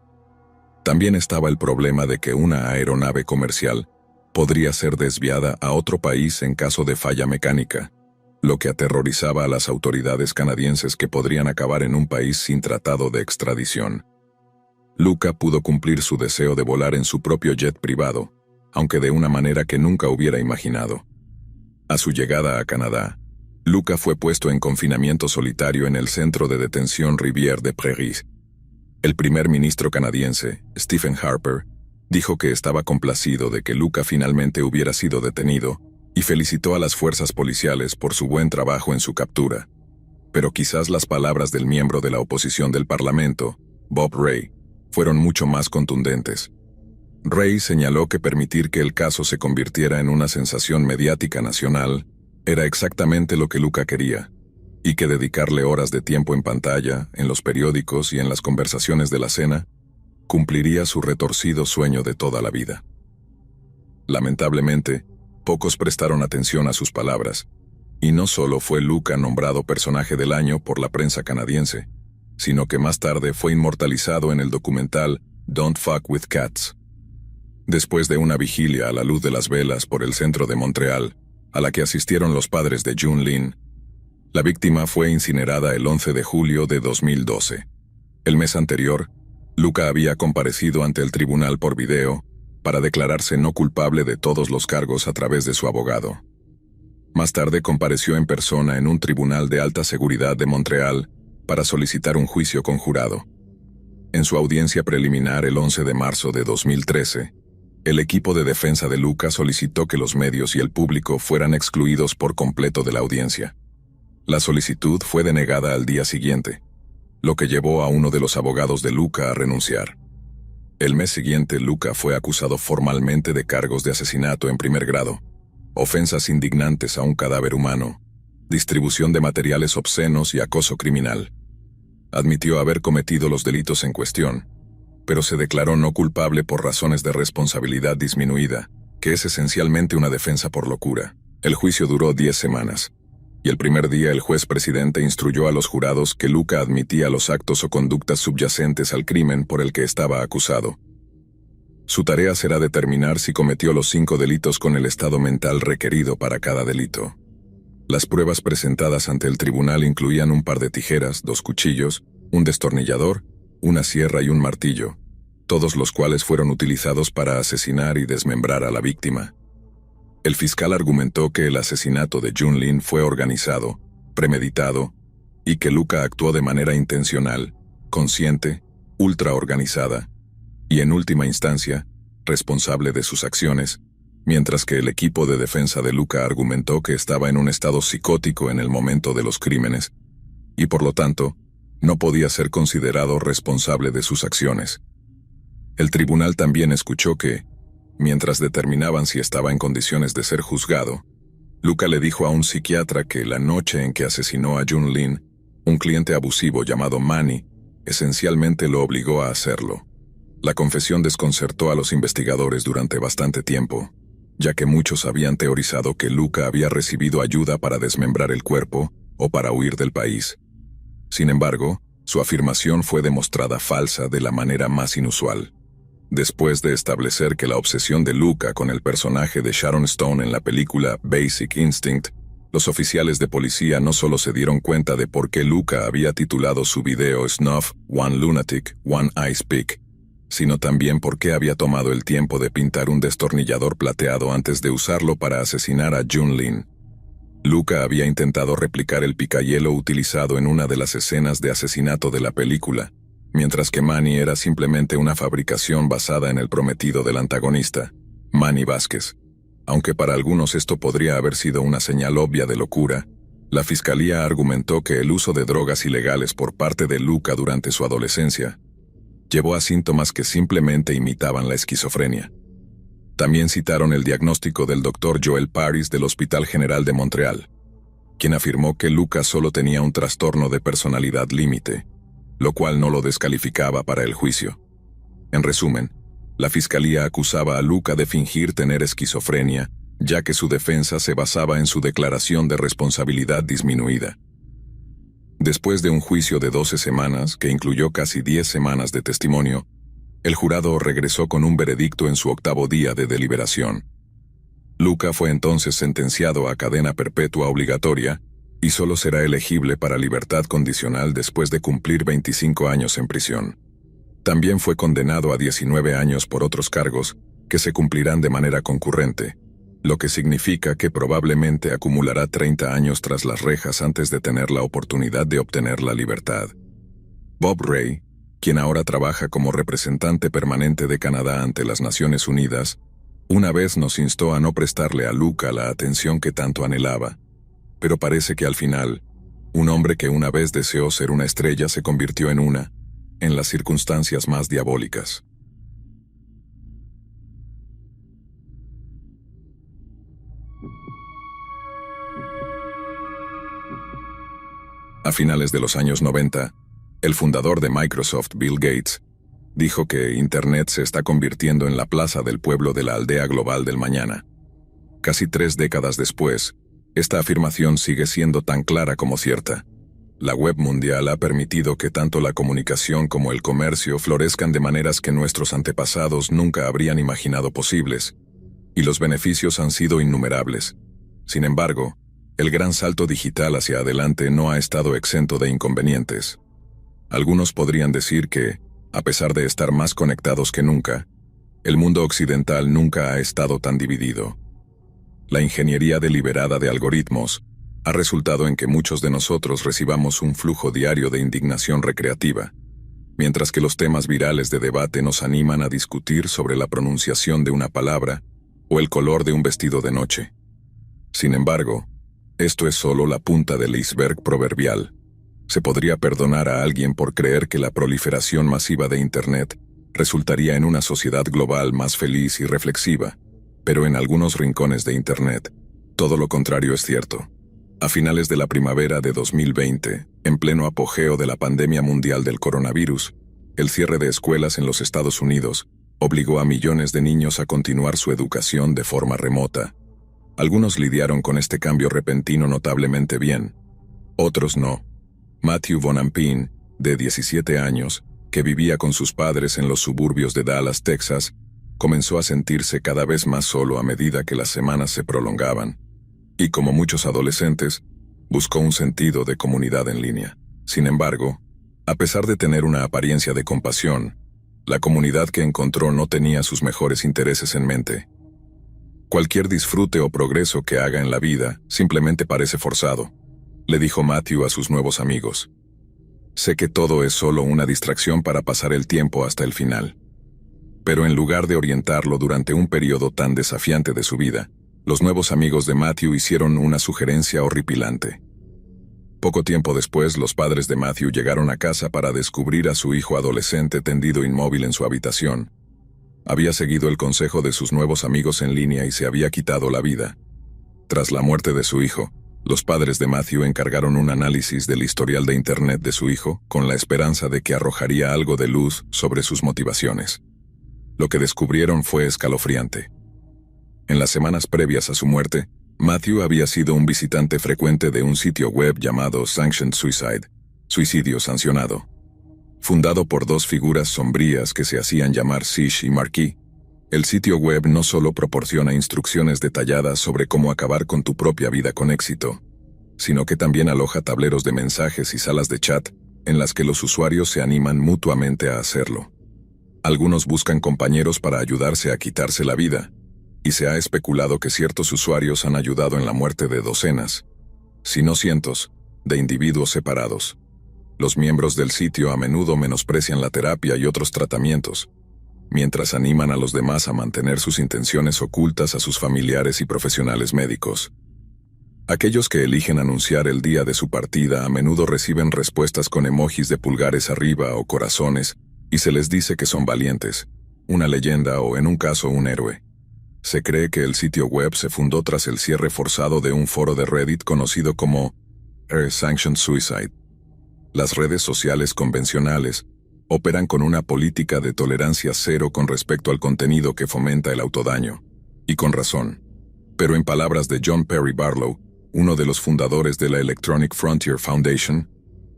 También estaba el problema de que una aeronave comercial podría ser desviada a otro país en caso de falla mecánica, lo que aterrorizaba a las autoridades canadienses que podrían acabar en un país sin tratado de extradición. Luca pudo cumplir su deseo de volar en su propio jet privado, aunque de una manera que nunca hubiera imaginado. A su llegada a Canadá, Luca fue puesto en confinamiento solitario en el centro de detención Rivière des Prairies. El primer ministro canadiense, Stephen Harper, dijo que estaba complacido de que Luca finalmente hubiera sido detenido y felicitó a las fuerzas policiales por su buen trabajo en su captura. Pero quizás las palabras del miembro de la oposición del Parlamento, Bob Rae, fueron mucho más contundentes. Rae señaló que permitir que el caso se convirtiera en una sensación mediática nacional era exactamente lo que Luca quería, y que dedicarle horas de tiempo en pantalla, en los periódicos y en las conversaciones de la cena, cumpliría su retorcido sueño de toda la vida. Lamentablemente, pocos prestaron atención a sus palabras, y no solo fue Luca nombrado personaje del año por la prensa canadiense, sino que más tarde fue inmortalizado en el documental Don't Fuck with Cats. Después de una vigilia a la luz de las velas por el centro de Montreal, a la que asistieron los padres de Jun Lin, la víctima fue incinerada el 11 de julio de 2012. El mes anterior, Luca había comparecido ante el tribunal por video para declararse no culpable de todos los cargos a través de su abogado. Más tarde compareció en persona en un tribunal de alta seguridad de Montreal para solicitar un juicio conjurado. En su audiencia preliminar el 11 de marzo de 2013, el equipo de defensa de Luca solicitó que los medios y el público fueran excluidos por completo de la audiencia. La solicitud fue denegada al día siguiente, lo que llevó a uno de los abogados de Luca a renunciar. El mes siguiente, Luca fue acusado formalmente de cargos de asesinato en primer grado, ofensas indignantes a un cadáver humano, distribución de materiales obscenos y acoso criminal. Admitió haber cometido los delitos en cuestión, pero se declaró no culpable por razones de responsabilidad disminuida, que es esencialmente una defensa por locura. El juicio duró 10 semanas, y el primer día el juez presidente instruyó a los jurados que Luca admitía los actos o conductas subyacentes al crimen por el que estaba acusado. Su tarea será determinar si cometió los 5 delitos con el estado mental requerido para cada delito. Las pruebas presentadas ante el tribunal incluían un par de tijeras, 2 cuchillos, un destornillador, una sierra y un martillo, todos los cuales fueron utilizados para asesinar y desmembrar a la víctima. El fiscal argumentó que el asesinato de Jun Lin fue organizado, premeditado, y que Luca actuó de manera intencional, consciente, ultraorganizada, y en última instancia, responsable de sus acciones, mientras que el equipo de defensa de Luca argumentó que estaba en un estado psicótico en el momento de los crímenes, y por lo tanto, no podía ser considerado responsable de sus acciones. El tribunal también escuchó que, mientras determinaban si estaba en condiciones de ser juzgado, Luca le dijo a un psiquiatra que la noche en que asesinó a Jun Lin, un cliente abusivo llamado Manny, esencialmente lo obligó a hacerlo. La confesión desconcertó a los investigadores durante bastante tiempo, ya que muchos habían teorizado que Luca había recibido ayuda para desmembrar el cuerpo o para huir del país. Sin embargo, su afirmación fue demostrada falsa de la manera más inusual. Después de establecer que la obsesión de Luca con el personaje de Sharon Stone en la película Basic Instinct, los oficiales de policía no solo se dieron cuenta de por qué Luca había titulado su video Snuff, One Lunatic, One Ice Pick, sino también por qué había tomado el tiempo de pintar un destornillador plateado antes de usarlo para asesinar a Jun Lin. Luca había intentado replicar el picahielo utilizado en una de las escenas de asesinato de la película, mientras que Manny era simplemente una fabricación basada en el prometido del antagonista, Manny Vázquez. Aunque para algunos esto podría haber sido una señal obvia de locura, la fiscalía argumentó que el uso de drogas ilegales por parte de Luca durante su adolescencia llevó a síntomas que simplemente imitaban la esquizofrenia. También citaron el diagnóstico del Dr. Joel Paris del Hospital General de Montreal, quien afirmó que Luca solo tenía un trastorno de personalidad límite, lo cual no lo descalificaba para el juicio. En resumen, la fiscalía acusaba a Luca de fingir tener esquizofrenia, ya que su defensa se basaba en su declaración de responsabilidad disminuida. Después de un juicio de 12 semanas, que incluyó casi 10 semanas de testimonio, el jurado regresó con un veredicto en su 8º día de deliberación. Luca fue entonces sentenciado a cadena perpetua obligatoria y solo será elegible para libertad condicional después de cumplir 25 años en prisión. También fue condenado a 19 años por otros cargos que se cumplirán de manera concurrente, lo que significa que probablemente acumulará 30 años tras las rejas antes de tener la oportunidad de obtener la libertad. Bob Ray, quien ahora trabaja como representante permanente de Canadá ante las Naciones Unidas, una vez nos instó a no prestarle a Luca la atención que tanto anhelaba, pero parece que al final, un hombre que una vez deseó ser una estrella se convirtió en una, en las circunstancias más diabólicas. A finales de los años 90, el fundador de Microsoft, Bill Gates, dijo que Internet se está convirtiendo en la plaza del pueblo de la aldea global del mañana. Casi 3 décadas después, esta afirmación sigue siendo tan clara como cierta. La web mundial ha permitido que tanto la comunicación como el comercio florezcan de maneras que nuestros antepasados nunca habrían imaginado posibles, y los beneficios han sido innumerables. Sin embargo, el gran salto digital hacia adelante no ha estado exento de inconvenientes. Algunos podrían decir que, a pesar de estar más conectados que nunca, el mundo occidental nunca ha estado tan dividido. La ingeniería deliberada de algoritmos ha resultado en que muchos de nosotros recibamos un flujo diario de indignación recreativa, mientras que los temas virales de debate nos animan a discutir sobre la pronunciación de una palabra o el color de un vestido de noche. Sin embargo, esto es solo la punta del iceberg proverbial. Se podría perdonar a alguien por creer que la proliferación masiva de Internet resultaría en una sociedad global más feliz y reflexiva, pero en algunos rincones de Internet, todo lo contrario es cierto. A finales de la primavera de 2020, en pleno apogeo de la pandemia mundial del coronavirus, el cierre de escuelas en los Estados Unidos obligó a millones de niños a continuar su educación de forma remota. Algunos lidiaron con este cambio repentino notablemente bien, otros no. Matthew Bonampin, de 17 años, que vivía con sus padres en los suburbios de Dallas, Texas, comenzó a sentirse cada vez más solo a medida que las semanas se prolongaban, y como muchos adolescentes, buscó un sentido de comunidad en línea. Sin embargo, a pesar de tener una apariencia de compasión, la comunidad que encontró no tenía sus mejores intereses en mente. Cualquier disfrute o progreso que haga en la vida simplemente parece forzado, le dijo Matthew a sus nuevos amigos. Sé que todo es solo una distracción para pasar el tiempo hasta el final. Pero en lugar de orientarlo durante un periodo tan desafiante de su vida, los nuevos amigos de Matthew hicieron una sugerencia horripilante. Poco tiempo después, los padres de Matthew llegaron a casa para descubrir a su hijo adolescente tendido inmóvil en su habitación. Había seguido el consejo de sus nuevos amigos en línea y se había quitado la vida. Tras la muerte de su hijo, los padres de Matthew encargaron un análisis del historial de Internet de su hijo con la esperanza de que arrojaría algo de luz sobre sus motivaciones. Lo que descubrieron fue escalofriante. En las semanas previas a su muerte, Matthew había sido un visitante frecuente de un sitio web llamado Sanctioned Suicide, suicidio sancionado. Fundado por dos figuras sombrías que se hacían llamar Sish y Marquis, el sitio web no solo proporciona instrucciones detalladas sobre cómo acabar con tu propia vida con éxito, sino que también aloja tableros de mensajes y salas de chat en las que los usuarios se animan mutuamente a hacerlo. Algunos buscan compañeros para ayudarse a quitarse la vida, y se ha especulado que ciertos usuarios han ayudado en la muerte de docenas, si no cientos, de individuos separados. Los miembros del sitio a menudo menosprecian la terapia y otros tratamientos, mientras animan a los demás a mantener sus intenciones ocultas a sus familiares y profesionales médicos. Aquellos que eligen anunciar el día de su partida a menudo reciben respuestas con emojis de pulgares arriba o corazones, y se les dice que son valientes, una leyenda o en un caso un héroe. Se cree que el sitio web se fundó tras el cierre forzado de un foro de Reddit conocido como Sanctioned Suicide. Las redes sociales convencionales operan con una política de tolerancia cero con respecto al contenido que fomenta el autodaño, y con razón. Pero en palabras de John Perry Barlow, uno de los fundadores de la Electronic Frontier Foundation,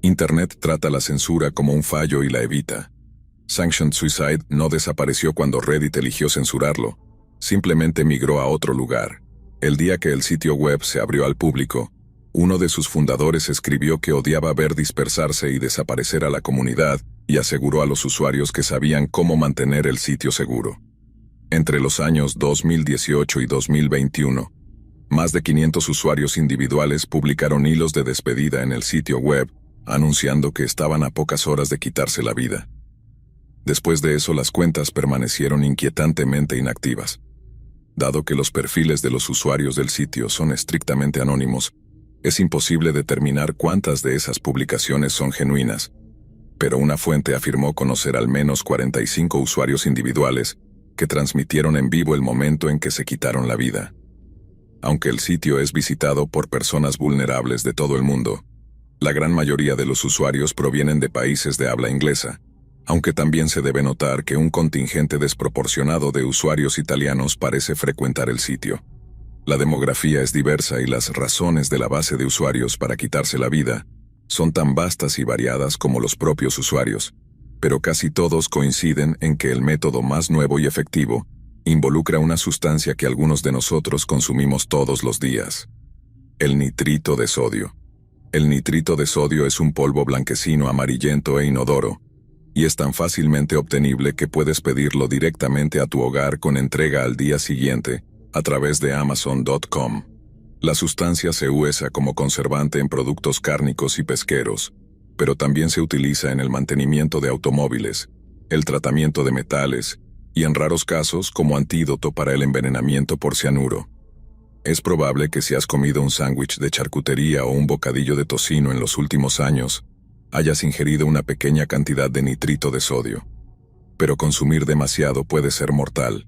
Internet trata la censura como un fallo y la evita. Sanctioned Suicide no desapareció cuando Reddit eligió censurarlo, simplemente migró a otro lugar. El día que el sitio web se abrió al público, uno de sus fundadores escribió que odiaba ver dispersarse y desaparecer a la comunidad y aseguró a los usuarios que sabían cómo mantener el sitio seguro. Entre los años 2018 y 2021, más de 500 usuarios individuales publicaron hilos de despedida en el sitio web, anunciando que estaban a pocas horas de quitarse la vida. Después de eso, las cuentas permanecieron inquietantemente inactivas. Dado que los perfiles de los usuarios del sitio son estrictamente anónimos, es imposible determinar cuántas de esas publicaciones son genuinas, pero una fuente afirmó conocer al menos 45 usuarios individuales que transmitieron en vivo el momento en que se quitaron la vida. Aunque el sitio es visitado por personas vulnerables de todo el mundo, la gran mayoría de los usuarios provienen de países de habla inglesa, aunque también se debe notar que un contingente desproporcionado de usuarios italianos parece frecuentar el sitio. La demografía es diversa y las razones de la base de usuarios para quitarse la vida son tan vastas y variadas como los propios usuarios, pero casi todos coinciden en que el método más nuevo y efectivo involucra una sustancia que algunos de nosotros consumimos todos los días: el nitrito de sodio. El nitrito de sodio es un polvo blanquecino amarillento e inodoro, y es tan fácilmente obtenible que puedes pedirlo directamente a tu hogar con entrega al día siguiente, a través de Amazon.com. La sustancia se usa como conservante en productos cárnicos y pesqueros, pero también se utiliza en el mantenimiento de automóviles, el tratamiento de metales, y en raros casos como antídoto para el envenenamiento por cianuro. Es probable que si has comido un sándwich de charcutería o un bocadillo de tocino en los últimos años, hayas ingerido una pequeña cantidad de nitrito de sodio. pero consumir demasiado puede ser mortal.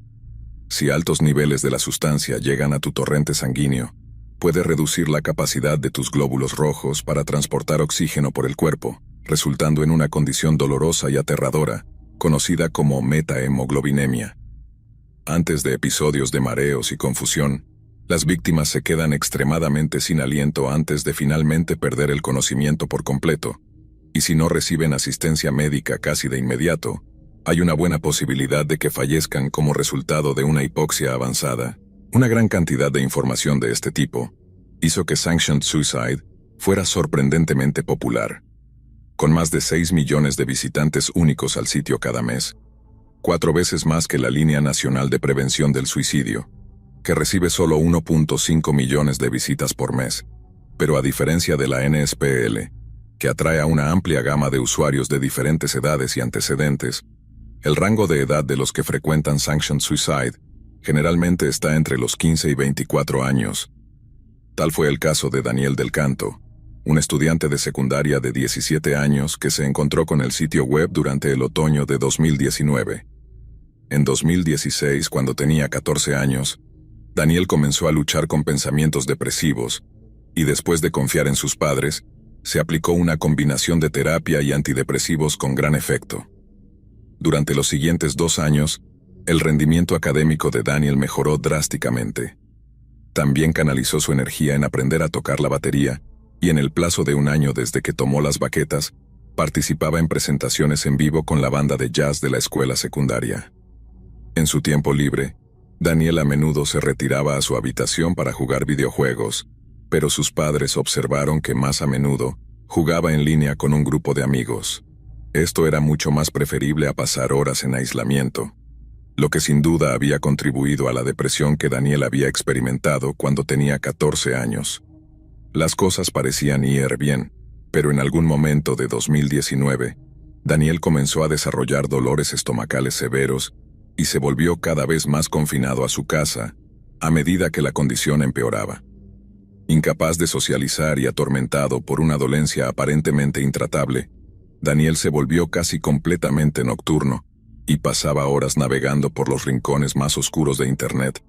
Si altos niveles de la sustancia llegan a tu torrente sanguíneo, puede reducir la capacidad de tus glóbulos rojos para transportar oxígeno por el cuerpo, resultando en una condición dolorosa y aterradora, conocida como metahemoglobinemia. Antes de episodios de mareos y confusión, las víctimas se quedan extremadamente sin aliento antes de finalmente perder el conocimiento por completo, y si no reciben asistencia médica casi de inmediato, hay una buena posibilidad de que fallezcan como resultado de una hipoxia avanzada. Una gran cantidad de información de este tipo hizo que Sanctioned Suicide fuera sorprendentemente popular. Con más de 6 millones de visitantes únicos al sitio cada mes, 4 veces más que la Línea Nacional de Prevención del Suicidio, que recibe solo 1.5 millones de visitas por mes, pero a diferencia de la NSPL, que atrae a una amplia gama de usuarios de diferentes edades y antecedentes, el rango de edad de los que frecuentan Sanctioned Suicide generalmente está entre los 15 y 24 años. Tal fue el caso de Daniel Del Canto, un estudiante de secundaria de 17 años que se encontró con el sitio web durante el otoño de 2019. En 2016, cuando tenía 14 años, Daniel comenzó a luchar con pensamientos depresivos y después de confiar en sus padres, se aplicó una combinación de terapia y antidepresivos con gran efecto. Durante los siguientes 2 años, el rendimiento académico de Daniel mejoró drásticamente. También canalizó su energía en aprender a tocar la batería y en el plazo de 1 año desde que tomó las baquetas, participaba en presentaciones en vivo con la banda de jazz de la escuela secundaria. En su tiempo libre, Daniel a menudo se retiraba a su habitación para jugar videojuegos, pero sus padres observaron que más a menudo jugaba en línea con un grupo de amigos. Esto era mucho más preferible a pasar horas en aislamiento, lo que sin duda había contribuido a la depresión que Daniel había experimentado cuando tenía 14 años. Las cosas parecían ir bien, pero en algún momento de 2019, Daniel comenzó a desarrollar dolores estomacales severos y se volvió cada vez más confinado a su casa, a medida que la condición empeoraba. Incapaz de socializar y atormentado por una dolencia aparentemente intratable, Daniel se volvió casi completamente nocturno y pasaba horas navegando por los rincones más oscuros de Internet.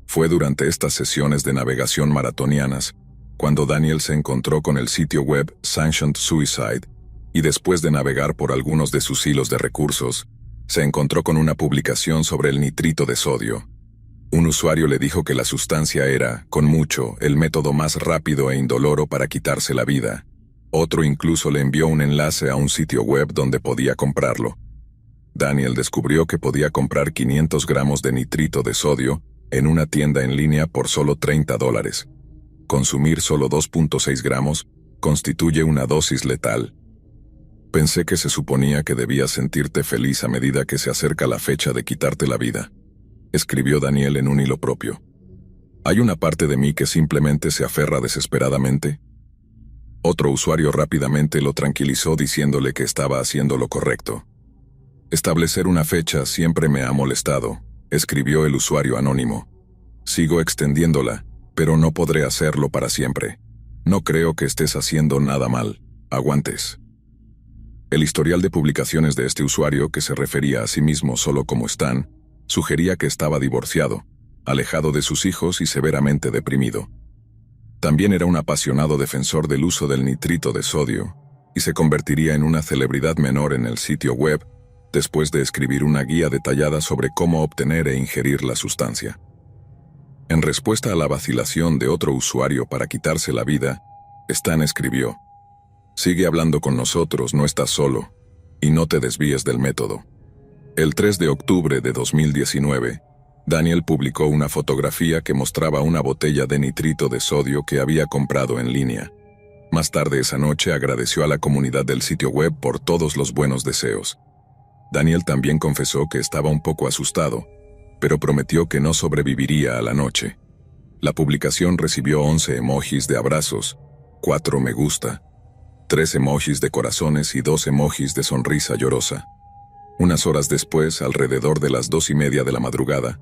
Fue durante estas sesiones de navegación maratonianas cuando Daniel se encontró con el sitio web Sanctioned Suicide y después de navegar por algunos de sus hilos de recursos, se encontró con una publicación sobre el nitrito de sodio. Un usuario le dijo que la sustancia era, con mucho, el método más rápido e indoloro para quitarse la vida. Otro incluso le envió un enlace a un sitio web donde podía comprarlo. Daniel descubrió que podía comprar 500 gramos de nitrito de sodio en una tienda en línea por solo $30. Consumir solo 2.6 gramos constituye una dosis letal. Pensé que se suponía que debías sentirte feliz a medida que se acerca la fecha de quitarte la vida, escribió Daniel en un hilo propio. ¿Hay una parte de mí que simplemente se aferra desesperadamente? Otro usuario rápidamente lo tranquilizó diciéndole que estaba haciendo lo correcto. Establecer una fecha siempre me ha molestado, escribió el usuario anónimo. Sigo extendiéndola, pero no podré hacerlo para siempre. No creo que estés haciendo nada mal. Aguantes. El historial de publicaciones de este usuario, que se refería a sí mismo solo como Stan, sugería que estaba divorciado, alejado de sus hijos y severamente deprimido. También era un apasionado defensor del uso del nitrito de sodio, y se convertiría en una celebridad menor en el sitio web, después de escribir una guía detallada sobre cómo obtener e ingerir la sustancia. En respuesta a la vacilación de otro usuario para quitarse la vida, Stan escribió: «Sigue hablando con nosotros, no estás solo, y no te desvíes del método». El 3 de octubre de 2019, Daniel publicó una fotografía que mostraba una botella de nitrito de sodio que había comprado en línea. Más tarde esa noche agradeció a la comunidad del sitio web por todos los buenos deseos. Daniel también confesó que estaba un poco asustado, pero prometió que no sobreviviría a la noche. La publicación recibió 11 emojis de abrazos, 4 me gusta, 3 emojis de corazones y 2 emojis de sonrisa llorosa. Unas horas después, alrededor de las 2:30 de la madrugada,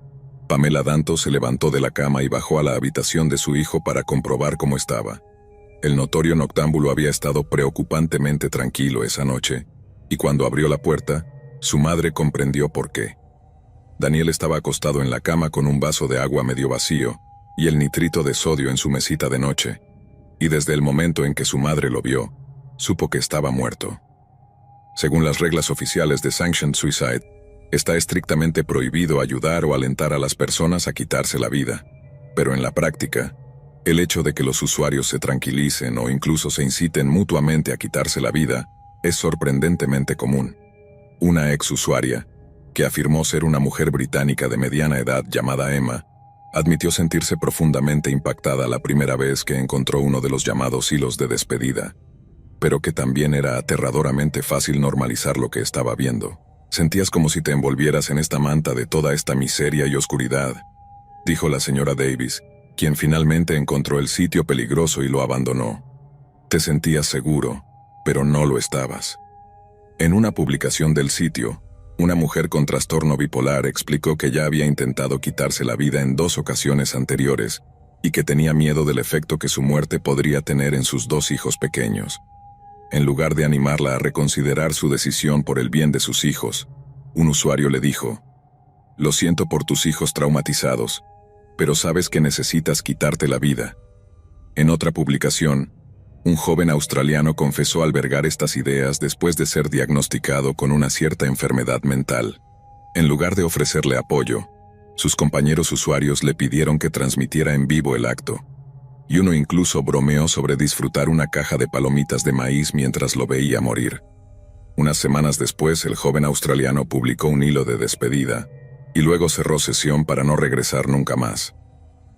Pamela Danto se levantó de la cama y bajó a la habitación de su hijo para comprobar cómo estaba. El notorio noctámbulo había estado preocupantemente tranquilo esa noche, y cuando abrió la puerta, Su madre comprendió por qué. Daniel estaba acostado en la cama con un vaso de agua medio vacío y el nitrito de sodio en su mesita de noche, y desde el momento en que su madre lo vio, supo que estaba muerto. Según las reglas oficiales de Sanctioned Suicide, está estrictamente prohibido ayudar o alentar a las personas a quitarse la vida, pero en la práctica, el hecho de que los usuarios se tranquilicen o incluso se inciten mutuamente a quitarse la vida es sorprendentemente común. Una ex usuaria, que afirmó ser una mujer británica de mediana edad llamada Emma, admitió sentirse profundamente impactada la primera vez que encontró uno de los llamados hilos de despedida, pero que también era aterradoramente fácil normalizar lo que estaba viendo. Sentías como si te envolvieras en esta manta de toda esta miseria y oscuridad, dijo la señora Davis, quien finalmente encontró el sitio peligroso y lo abandonó. Te sentías seguro, pero no lo estabas. En una publicación del sitio, una mujer con trastorno bipolar explicó que ya había intentado quitarse la vida en 2 ocasiones anteriores y que tenía miedo del efecto que su muerte podría tener en sus 2 hijos pequeños. En lugar de animarla a reconsiderar su decisión por el bien de sus hijos, un usuario le dijo: «Lo siento por tus hijos traumatizados, pero sabes que necesitas quitarte la vida». En otra publicación, un joven australiano confesó albergar estas ideas después de ser diagnosticado con una cierta enfermedad mental. En lugar de ofrecerle apoyo, sus compañeros usuarios le pidieron que transmitiera en vivo el acto, y uno incluso bromeó sobre disfrutar una caja de palomitas de maíz mientras lo veía morir. Unas semanas después, el joven australiano publicó un hilo de despedida, y luego cerró sesión para no regresar nunca más.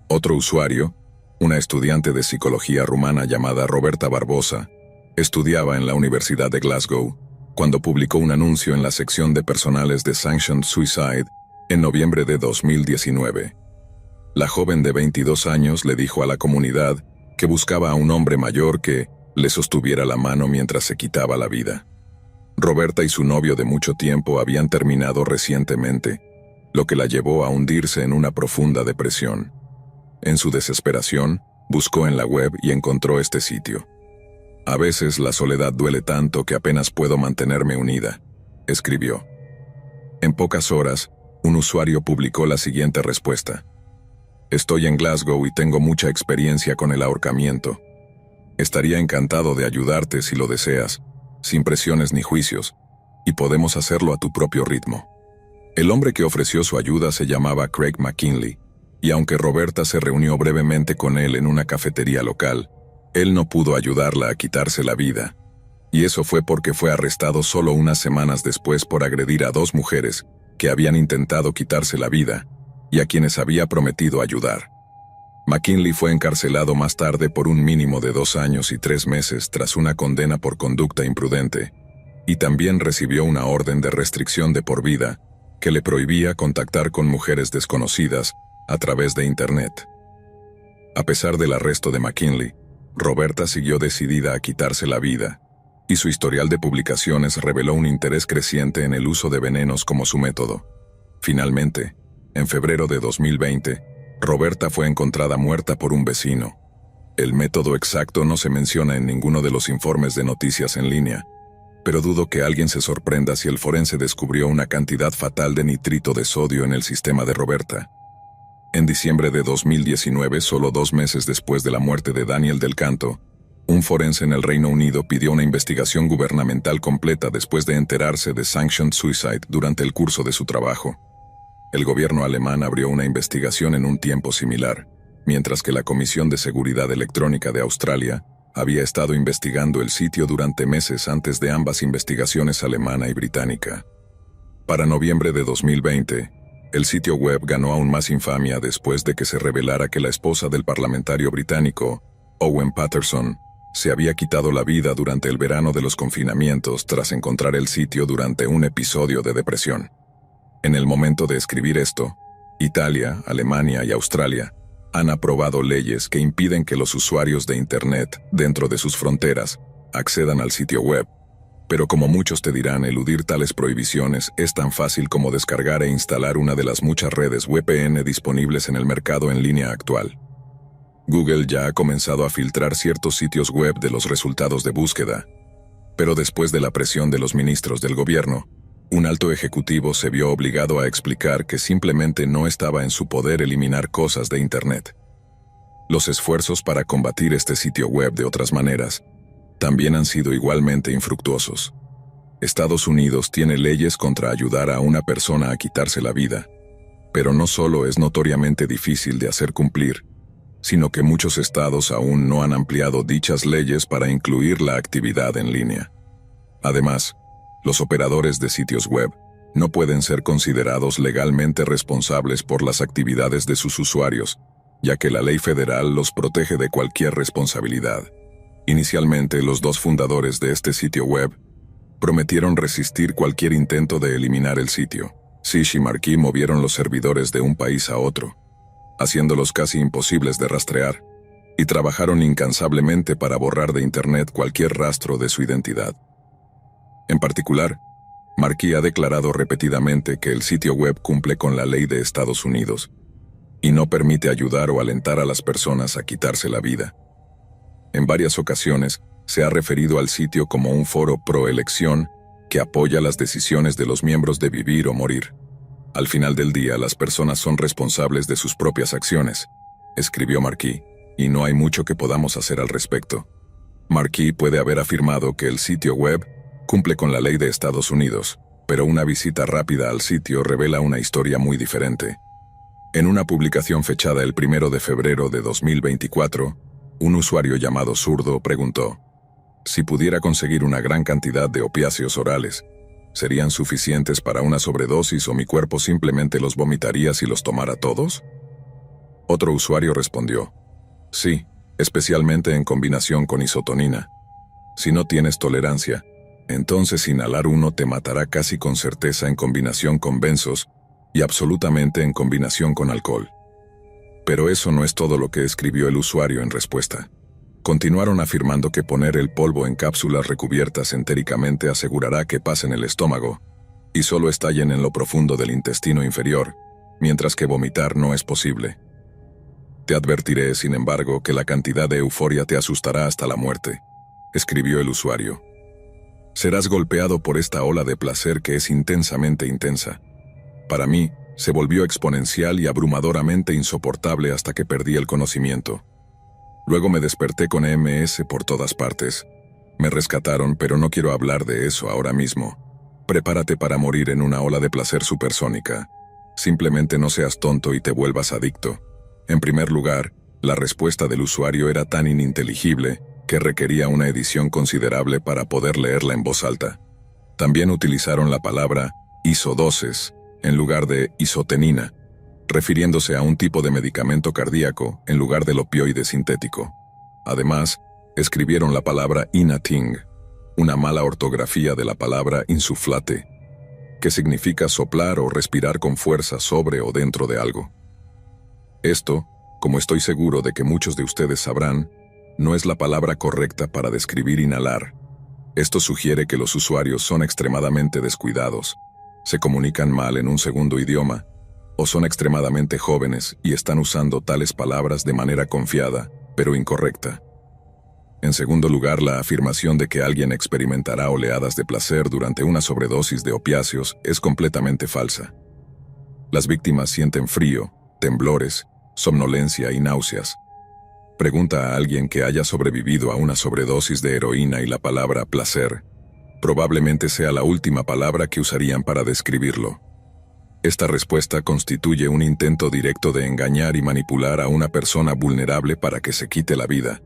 Otro usuario, una estudiante de psicología rumana llamada Roberta Barbosa, estudiaba en la Universidad de Glasgow, cuando publicó un anuncio en la sección de personales de Sanctioned Suicide en noviembre de 2019. La joven de 22 años le dijo a la comunidad que buscaba a un hombre mayor que le sostuviera la mano mientras se quitaba la vida. Roberta y su novio de mucho tiempo habían terminado recientemente, lo que la llevó a hundirse en una profunda depresión. En su desesperación, buscó en la web y encontró este sitio. «A veces la soledad duele tanto que apenas puedo mantenerme unida», escribió. En pocas horas, un usuario publicó la siguiente respuesta: «Estoy en Glasgow y tengo mucha experiencia con el ahorcamiento. Estaría encantado de ayudarte si lo deseas, sin presiones ni juicios, y podemos hacerlo a tu propio ritmo». El hombre que ofreció su ayuda se llamaba Craig McKinley, y aunque Roberta se reunió brevemente con él en una cafetería local, él no pudo ayudarla a quitarse la vida. Y eso fue porque fue arrestado solo unas semanas después por agredir a 2 mujeres que habían intentado quitarse la vida y a quienes había prometido ayudar. McKinley fue encarcelado más tarde por un mínimo de 2 años y 3 meses tras una condena por conducta imprudente, y también recibió una orden de restricción de por vida que le prohibía contactar con mujeres desconocidas a través de Internet. A pesar del arresto de McKinley, Roberta siguió decidida a quitarse la vida, y su historial de publicaciones reveló un interés creciente en el uso de venenos como su método. Finalmente, en febrero de 2020, Roberta fue encontrada muerta por un vecino. El método exacto no se menciona en ninguno de los informes de noticias en línea, pero dudo que alguien se sorprenda si el forense descubrió una cantidad fatal de nitrito de sodio en el sistema de Roberta. En diciembre de 2019, solo 2 meses después de la muerte de Daniel Del Canto, un forense en el Reino Unido pidió una investigación gubernamental completa después de enterarse de Sanctioned Suicide durante el curso de su trabajo. El gobierno alemán abrió una investigación en un tiempo similar, mientras que la Comisión de Seguridad Electrónica de Australia había estado investigando el sitio durante meses antes de ambas investigaciones alemana y británica. Para noviembre de 2020, el sitio web ganó aún más infamia después de que se revelara que la esposa del parlamentario británico, Owen Paterson, se había quitado la vida durante el verano de los confinamientos tras encontrar el sitio durante un episodio de depresión. En el momento de escribir esto, Italia, Alemania y Australia han aprobado leyes que impiden que los usuarios de Internet, dentro de sus fronteras, accedan al sitio web. Pero como muchos te dirán, eludir tales prohibiciones es tan fácil como descargar e instalar una de las muchas redes VPN disponibles en el mercado en línea actual. Google ya ha comenzado a filtrar ciertos sitios web de los resultados de búsqueda, pero después de la presión de los ministros del gobierno, Un alto ejecutivo se vio obligado a explicar que simplemente no estaba en su poder eliminar cosas de Internet. Los esfuerzos para combatir este sitio web de otras maneras también han sido igualmente infructuosos. Estados Unidos tiene leyes contra ayudar a una persona a quitarse la vida, pero no solo es notoriamente difícil de hacer cumplir, sino que muchos estados aún no han ampliado dichas leyes para incluir la actividad en línea. Además, los operadores de sitios web no pueden ser considerados legalmente responsables por las actividades de sus usuarios, ya que la ley federal los protege de cualquier responsabilidad. Inicialmente, los dos fundadores de este sitio web prometieron resistir cualquier intento de eliminar el sitio. Sish y Markey movieron los servidores de un país a otro, haciéndolos casi imposibles de rastrear, y trabajaron incansablemente para borrar de Internet cualquier rastro de su identidad. En particular, Markey ha declarado repetidamente que el sitio web cumple con la ley de Estados Unidos y no permite ayudar o alentar a las personas a quitarse la vida. En varias ocasiones, se ha referido al sitio como un foro pro-elección que apoya las decisiones de los miembros de vivir o morir. Al final del día, las personas son responsables de sus propias acciones, escribió Markey, y no hay mucho que podamos hacer al respecto. Markey puede haber afirmado que el sitio web cumple con la ley de Estados Unidos, pero una visita rápida al sitio revela una historia muy diferente. En una publicación fechada el 1 de febrero de 2024, un usuario llamado Zurdo preguntó: si pudiera conseguir una gran cantidad de opiáceos orales, ¿serían suficientes para una sobredosis o mi cuerpo simplemente los vomitaría si los tomara todos? Otro usuario respondió: sí, especialmente en combinación con isotonina. Si no tienes tolerancia, entonces inhalar uno te matará casi con certeza en combinación con benzos y absolutamente en combinación con alcohol. Pero eso no es todo lo que escribió el usuario en respuesta. Continuaron afirmando que poner el polvo en cápsulas recubiertas entéricamente asegurará que pasen el estómago y solo estallen en lo profundo del intestino inferior, mientras que vomitar no es posible. Te advertiré, sin embargo, que la cantidad de euforia te asustará hasta la muerte, escribió el usuario. Serás golpeado por esta ola de placer que es intensamente intensa. Para mí, se volvió exponencial y abrumadoramente insoportable hasta que perdí el conocimiento. Luego me desperté con EMS por todas partes. Me rescataron, pero no quiero hablar de eso ahora mismo. Prepárate para morir en una ola de placer supersónica. Simplemente no seas tonto y te vuelvas adicto. En primer lugar, la respuesta del usuario era tan ininteligible que requería una edición considerable para poder leerla en voz alta. También utilizaron la palabra isodoses en lugar de isotenina, refiriéndose a un tipo de medicamento cardíaco en lugar del opioide sintético. Además, escribieron la palabra inating, una mala ortografía de la palabra insuflate, que significa soplar o respirar con fuerza sobre o dentro de algo. Esto, como estoy seguro de que muchos de ustedes sabrán, no es la palabra correcta para describir inhalar. Esto sugiere que los usuarios son extremadamente descuidados, se comunican mal en un segundo idioma, o son extremadamente jóvenes y están usando tales palabras de manera confiada, pero incorrecta. En segundo lugar, la afirmación de que alguien experimentará oleadas de placer durante una sobredosis de opiáceos es completamente falsa. Las víctimas sienten frío, temblores, somnolencia y náuseas. Pregunta a alguien que haya sobrevivido a una sobredosis de heroína y la palabra placer probablemente sea la última palabra que usarían para describirlo. Esta respuesta constituye un intento directo de engañar y manipular a una persona vulnerable para que se quite la vida,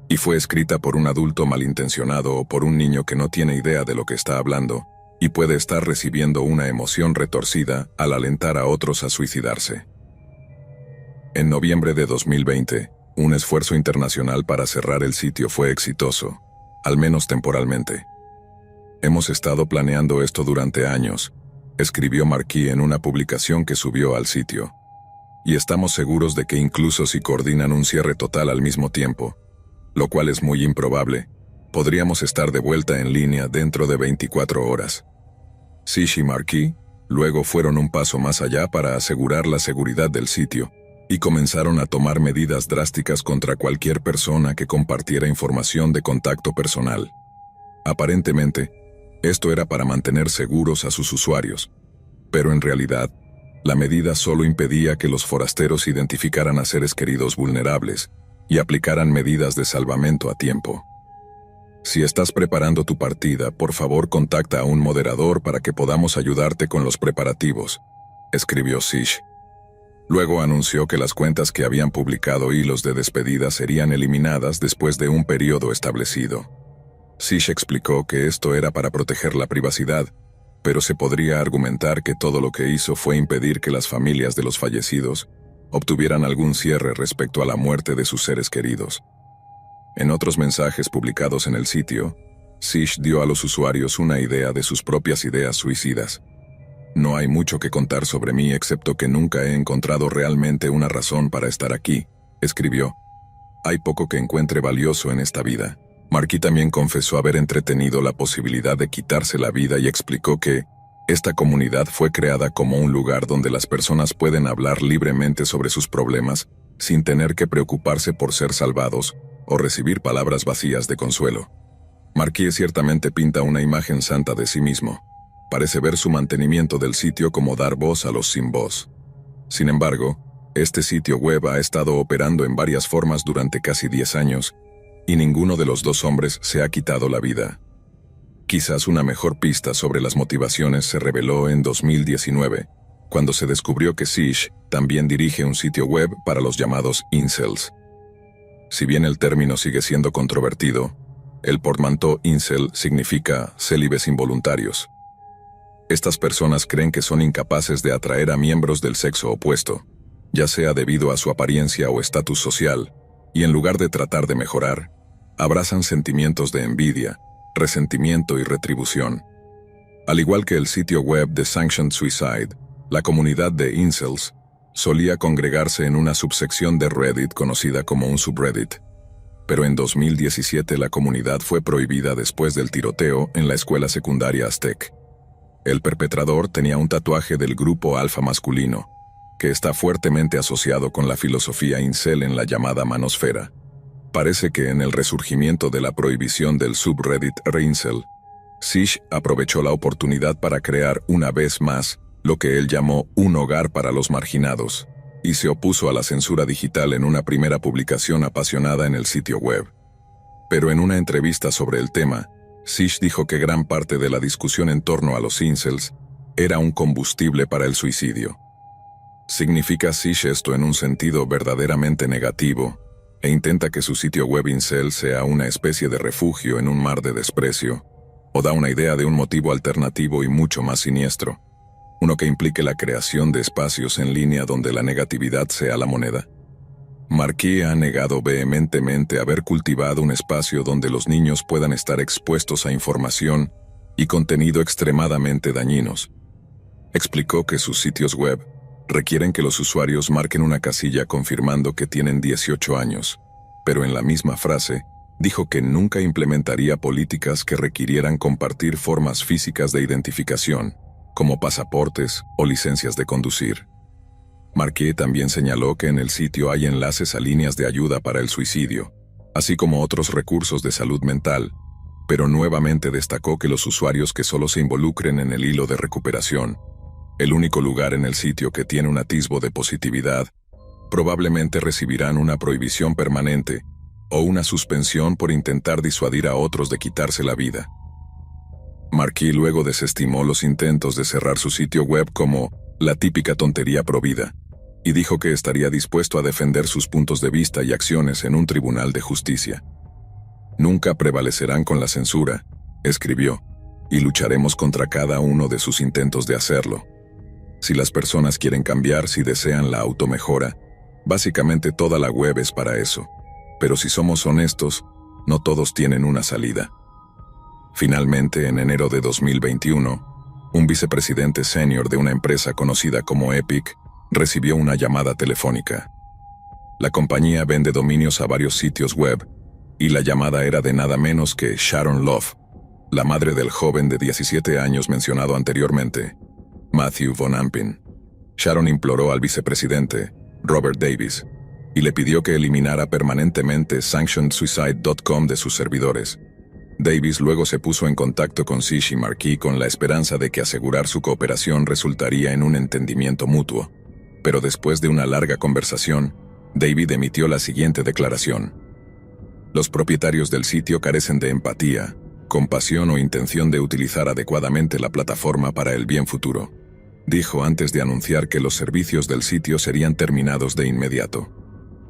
y fue escrita por un adulto malintencionado o por un niño que no tiene idea de lo que está hablando y puede estar recibiendo una emoción retorcida al alentar a otros a suicidarse. En noviembre de 2020, un esfuerzo internacional para cerrar el sitio fue exitoso, al menos temporalmente. Hemos estado planeando esto durante años, escribió Markey en una publicación que subió al sitio. Y estamos seguros de que incluso si coordinan un cierre total al mismo tiempo, lo cual es muy improbable, podríamos estar de vuelta en línea dentro de 24 horas. Sish y Markey luego fueron un paso más allá para asegurar la seguridad del sitio, y comenzaron a tomar medidas drásticas contra cualquier persona que compartiera información de contacto personal. Aparentemente, Esto era para mantener seguros a sus usuarios, pero en realidad, la medida solo impedía que los forasteros identificaran a seres queridos vulnerables y aplicaran medidas de salvamento a tiempo. Si estás preparando tu partida, por favor contacta a un moderador para que podamos ayudarte con los preparativos, escribió Sish. Luego anunció que las cuentas que habían publicado hilos de despedida serían eliminadas después de un periodo establecido. Sish explicó que esto era para proteger la privacidad, pero se podría argumentar que todo lo que hizo fue impedir que las familias de los fallecidos obtuvieran algún cierre respecto a la muerte de sus seres queridos. En otros mensajes publicados en el sitio, Sish dio a los usuarios una idea de sus propias ideas suicidas. No hay mucho que contar sobre mí excepto que nunca he encontrado realmente una razón para estar aquí, escribió. Hay poco que encuentre valioso en esta vida. Marquis también confesó haber entretenido la posibilidad de quitarse la vida y explicó que esta comunidad fue creada como un lugar donde las personas pueden hablar libremente sobre sus problemas sin tener que preocuparse por ser salvados o recibir palabras vacías de consuelo. Marquis ciertamente pinta una imagen santa de sí mismo. Parece ver su mantenimiento del sitio como dar voz a los sin voz. Sin embargo, este sitio web ha estado operando en varias formas durante casi 10 años, y ninguno de los dos hombres se ha quitado la vida. Quizás una mejor pista sobre las motivaciones se reveló en 2019, cuando se descubrió que Sish también dirige un sitio web para los llamados incels. Si bien el término sigue siendo controvertido, el portmanteau incel significa célibes involuntarios. Estas personas creen que son incapaces de atraer a miembros del sexo opuesto, ya sea debido a su apariencia o estatus social, y en lugar de tratar de mejorar, abrazan sentimientos de envidia, resentimiento y retribución. Al igual que el sitio web de Sanctioned Suicide, la comunidad de incels solía congregarse en una subsección de Reddit conocida como un subreddit. Pero en 2017 la comunidad fue prohibida después del tiroteo en la escuela secundaria Aztec. El perpetrador tenía un tatuaje del grupo alfa masculino, que está fuertemente asociado con la filosofía incel en la llamada manosfera. Parece que en el resurgimiento de la prohibición del subreddit Reincel, Sish aprovechó la oportunidad para crear una vez más lo que él llamó un hogar para los marginados, y se opuso a la censura digital en una primera publicación apasionada en el sitio web. Pero en una entrevista sobre el tema, Sish dijo que gran parte de la discusión en torno a los incels era un combustible para el suicidio. ¿Significa Sish esto en un sentido verdaderamente negativo, e intenta que su sitio web incel sea una especie de refugio en un mar de desprecio, o da una idea de un motivo alternativo y mucho más siniestro, uno que implique la creación de espacios en línea donde la negatividad sea la moneda? Marquis ha negado vehementemente haber cultivado un espacio donde los niños puedan estar expuestos a información y contenido extremadamente dañinos. Explicó que sus sitios web requieren que los usuarios marquen una casilla confirmando que tienen 18 años, pero en la misma frase, dijo que nunca implementaría políticas que requirieran compartir formas físicas de identificación, como pasaportes o licencias de conducir. Marquis también señaló que en el sitio hay enlaces a líneas de ayuda para el suicidio, así como otros recursos de salud mental, pero nuevamente destacó que los usuarios que solo se involucren en el hilo de recuperación, el único lugar en el sitio que tiene un atisbo de positividad, probablemente recibirán una prohibición permanente o una suspensión por intentar disuadir a otros de quitarse la vida. Marquis luego desestimó los intentos de cerrar su sitio web como la típica tontería provida, y dijo que estaría dispuesto a defender sus puntos de vista y acciones en un tribunal de justicia. Nunca prevalecerán con la censura, escribió, y lucharemos contra cada uno de sus intentos de hacerlo. Si las personas quieren cambiar, si desean la automejora, básicamente toda la web es para eso. Pero si somos honestos, no todos tienen una salida. Finalmente, en enero de 2021, un vicepresidente senior de una empresa conocida como Epic recibió una llamada telefónica. La compañía vende dominios a varios sitios web, y la llamada era de nada menos que Sharon Love, la madre del joven de 17 años mencionado anteriormente, Matthew Von Ampin. Sharon imploró al vicepresidente, Robert Davis, y le pidió que eliminara permanentemente SanctionedSuicide.com de sus servidores. Davis luego se puso en contacto con Sish y Marquis con la esperanza de que asegurar su cooperación resultaría en un entendimiento mutuo. Pero después de una larga conversación, David emitió la siguiente declaración: los propietarios del sitio carecen de empatía, compasión o intención de utilizar adecuadamente la plataforma para el bien futuro, dijo antes de anunciar que los servicios del sitio serían terminados de inmediato.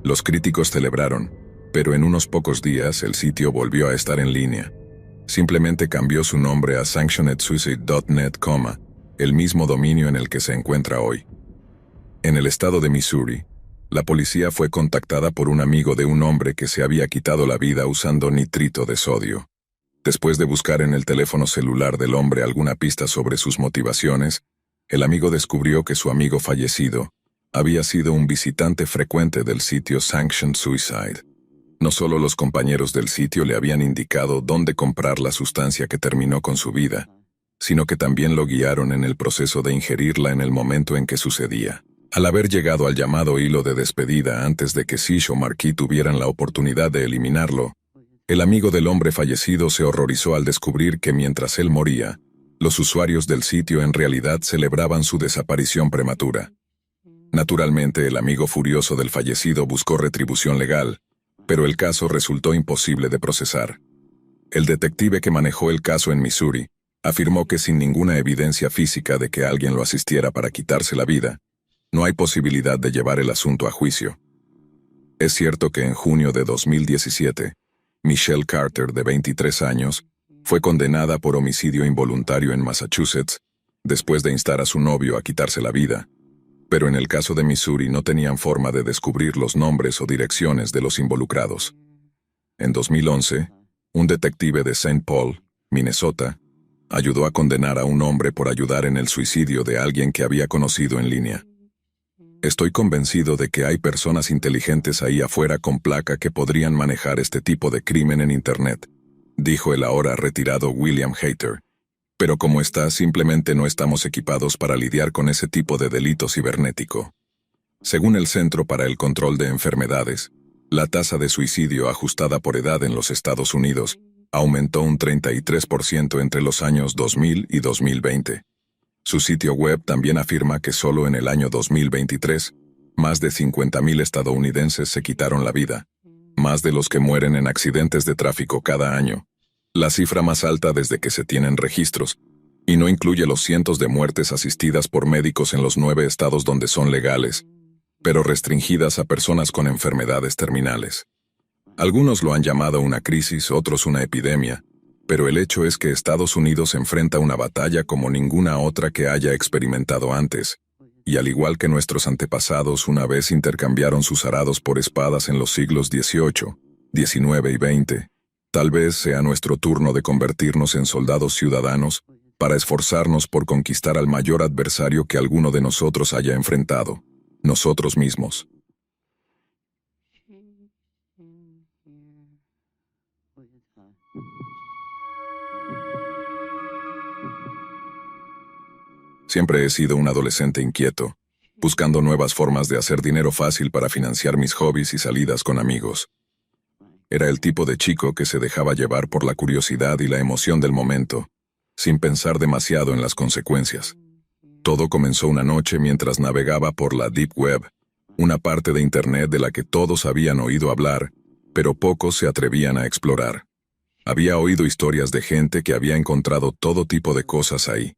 Los críticos celebraron, pero en unos pocos días el sitio volvió a estar en línea. Simplemente cambió su nombre a sanctionedsuicide.net, el mismo dominio en el que se encuentra hoy. En el estado de Missouri, la policía fue contactada por un amigo de un hombre que se había quitado la vida usando nitrito de sodio. Después de buscar en el teléfono celular del hombre alguna pista sobre sus motivaciones, el amigo descubrió que su amigo fallecido había sido un visitante frecuente del sitio Sanctioned Suicide. No solo los compañeros del sitio le habían indicado dónde comprar la sustancia que terminó con su vida, sino que también lo guiaron en el proceso de ingerirla en el momento en que sucedía. Al haber llegado al llamado hilo de despedida antes de que Sish o Marquis tuvieran la oportunidad de eliminarlo, el amigo del hombre fallecido se horrorizó al descubrir que mientras él moría, los usuarios del sitio en realidad celebraban su desaparición prematura. Naturalmente, el amigo furioso del fallecido buscó retribución legal, pero el caso resultó imposible de procesar. El detective que manejó el caso en Missouri afirmó que sin ninguna evidencia física de que alguien lo asistiera para quitarse la vida, no hay posibilidad de llevar el asunto a juicio. Es cierto que en junio de 2017, Michelle Carter, de 23 años, fue condenada por homicidio involuntario en Massachusetts, después de instar a su novio a quitarse la vida. Pero en el caso de Missouri no tenían forma de descubrir los nombres o direcciones de los involucrados. En 2011, un detective de St. Paul, Minnesota, ayudó a condenar a un hombre por ayudar en el suicidio de alguien que había conocido en línea. Estoy convencido de que hay personas inteligentes ahí afuera con placa que podrían manejar este tipo de crimen en Internet, dijo el ahora retirado William Hayter. Pero como está, simplemente no estamos equipados para lidiar con ese tipo de delito cibernético. Según el Centro para el Control de Enfermedades, la tasa de suicidio ajustada por edad en los Estados Unidos aumentó un 33% entre los años 2000 y 2020. Su sitio web también afirma que solo en el año 2023, más de 50,000 estadounidenses se quitaron la vida, más de los que mueren en accidentes de tráfico cada año, la cifra más alta desde que se tienen registros, y no incluye los cientos de muertes asistidas por médicos en los 9 estados donde son legales, pero restringidas a personas con enfermedades terminales. Algunos lo han llamado una crisis, otros una epidemia, pero el hecho es que Estados Unidos enfrenta una batalla como ninguna otra que haya experimentado antes, y al igual que nuestros antepasados una vez intercambiaron sus arados por espadas en los siglos XVIII, XIX y XX, tal vez sea nuestro turno de convertirnos en soldados ciudadanos para esforzarnos por conquistar al mayor adversario que alguno de nosotros haya enfrentado, nosotros mismos. Siempre he sido un adolescente inquieto, buscando nuevas formas de hacer dinero fácil para financiar mis hobbies y salidas con amigos. Era el tipo de chico que se dejaba llevar por la curiosidad y la emoción del momento, sin pensar demasiado en las consecuencias. Todo comenzó una noche mientras navegaba por la Deep Web, una parte de Internet de la que todos habían oído hablar, pero pocos se atrevían a explorar. Había oído historias de gente que había encontrado todo tipo de cosas ahí,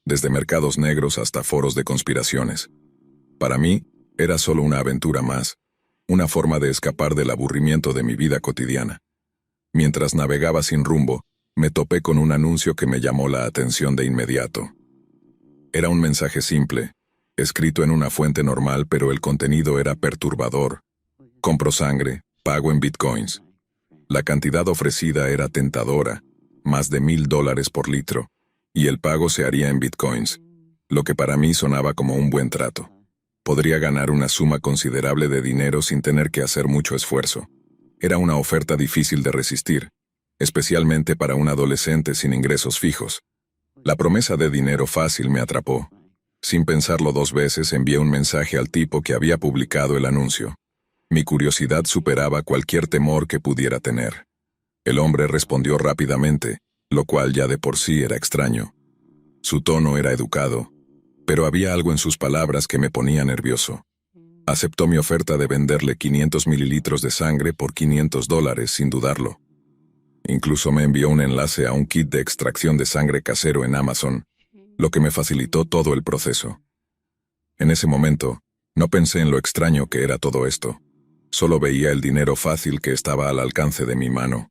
desde mercados negros hasta foros de conspiraciones. Para mí, era solo una aventura más, una forma de escapar del aburrimiento de mi vida cotidiana. Mientras navegaba sin rumbo, me topé con un anuncio que me llamó la atención de inmediato. Era un mensaje simple, escrito en una fuente normal, pero el contenido era perturbador. Compro sangre, pago en bitcoins. La cantidad ofrecida era tentadora, más de $1,000 por litro, y el pago se haría en bitcoins, lo que para mí sonaba como un buen trato. Podría ganar una suma considerable de dinero sin tener que hacer mucho esfuerzo. Era una oferta difícil de resistir, especialmente para un adolescente sin ingresos fijos. La promesa de dinero fácil me atrapó. Sin pensarlo 2 veces, envié un mensaje al tipo que había publicado el anuncio. Mi curiosidad superaba cualquier temor que pudiera tener. El hombre respondió rápidamente, lo cual ya de por sí era extraño. Su tono era educado, pero había algo en sus palabras que me ponía nervioso. Aceptó mi oferta de venderle 500 mililitros de sangre por $500 sin dudarlo. Incluso me envió un enlace a un kit de extracción de sangre casero en Amazon, lo que me facilitó todo el proceso. En ese momento, no pensé en lo extraño que era todo esto. Solo veía el dinero fácil que estaba al alcance de mi mano.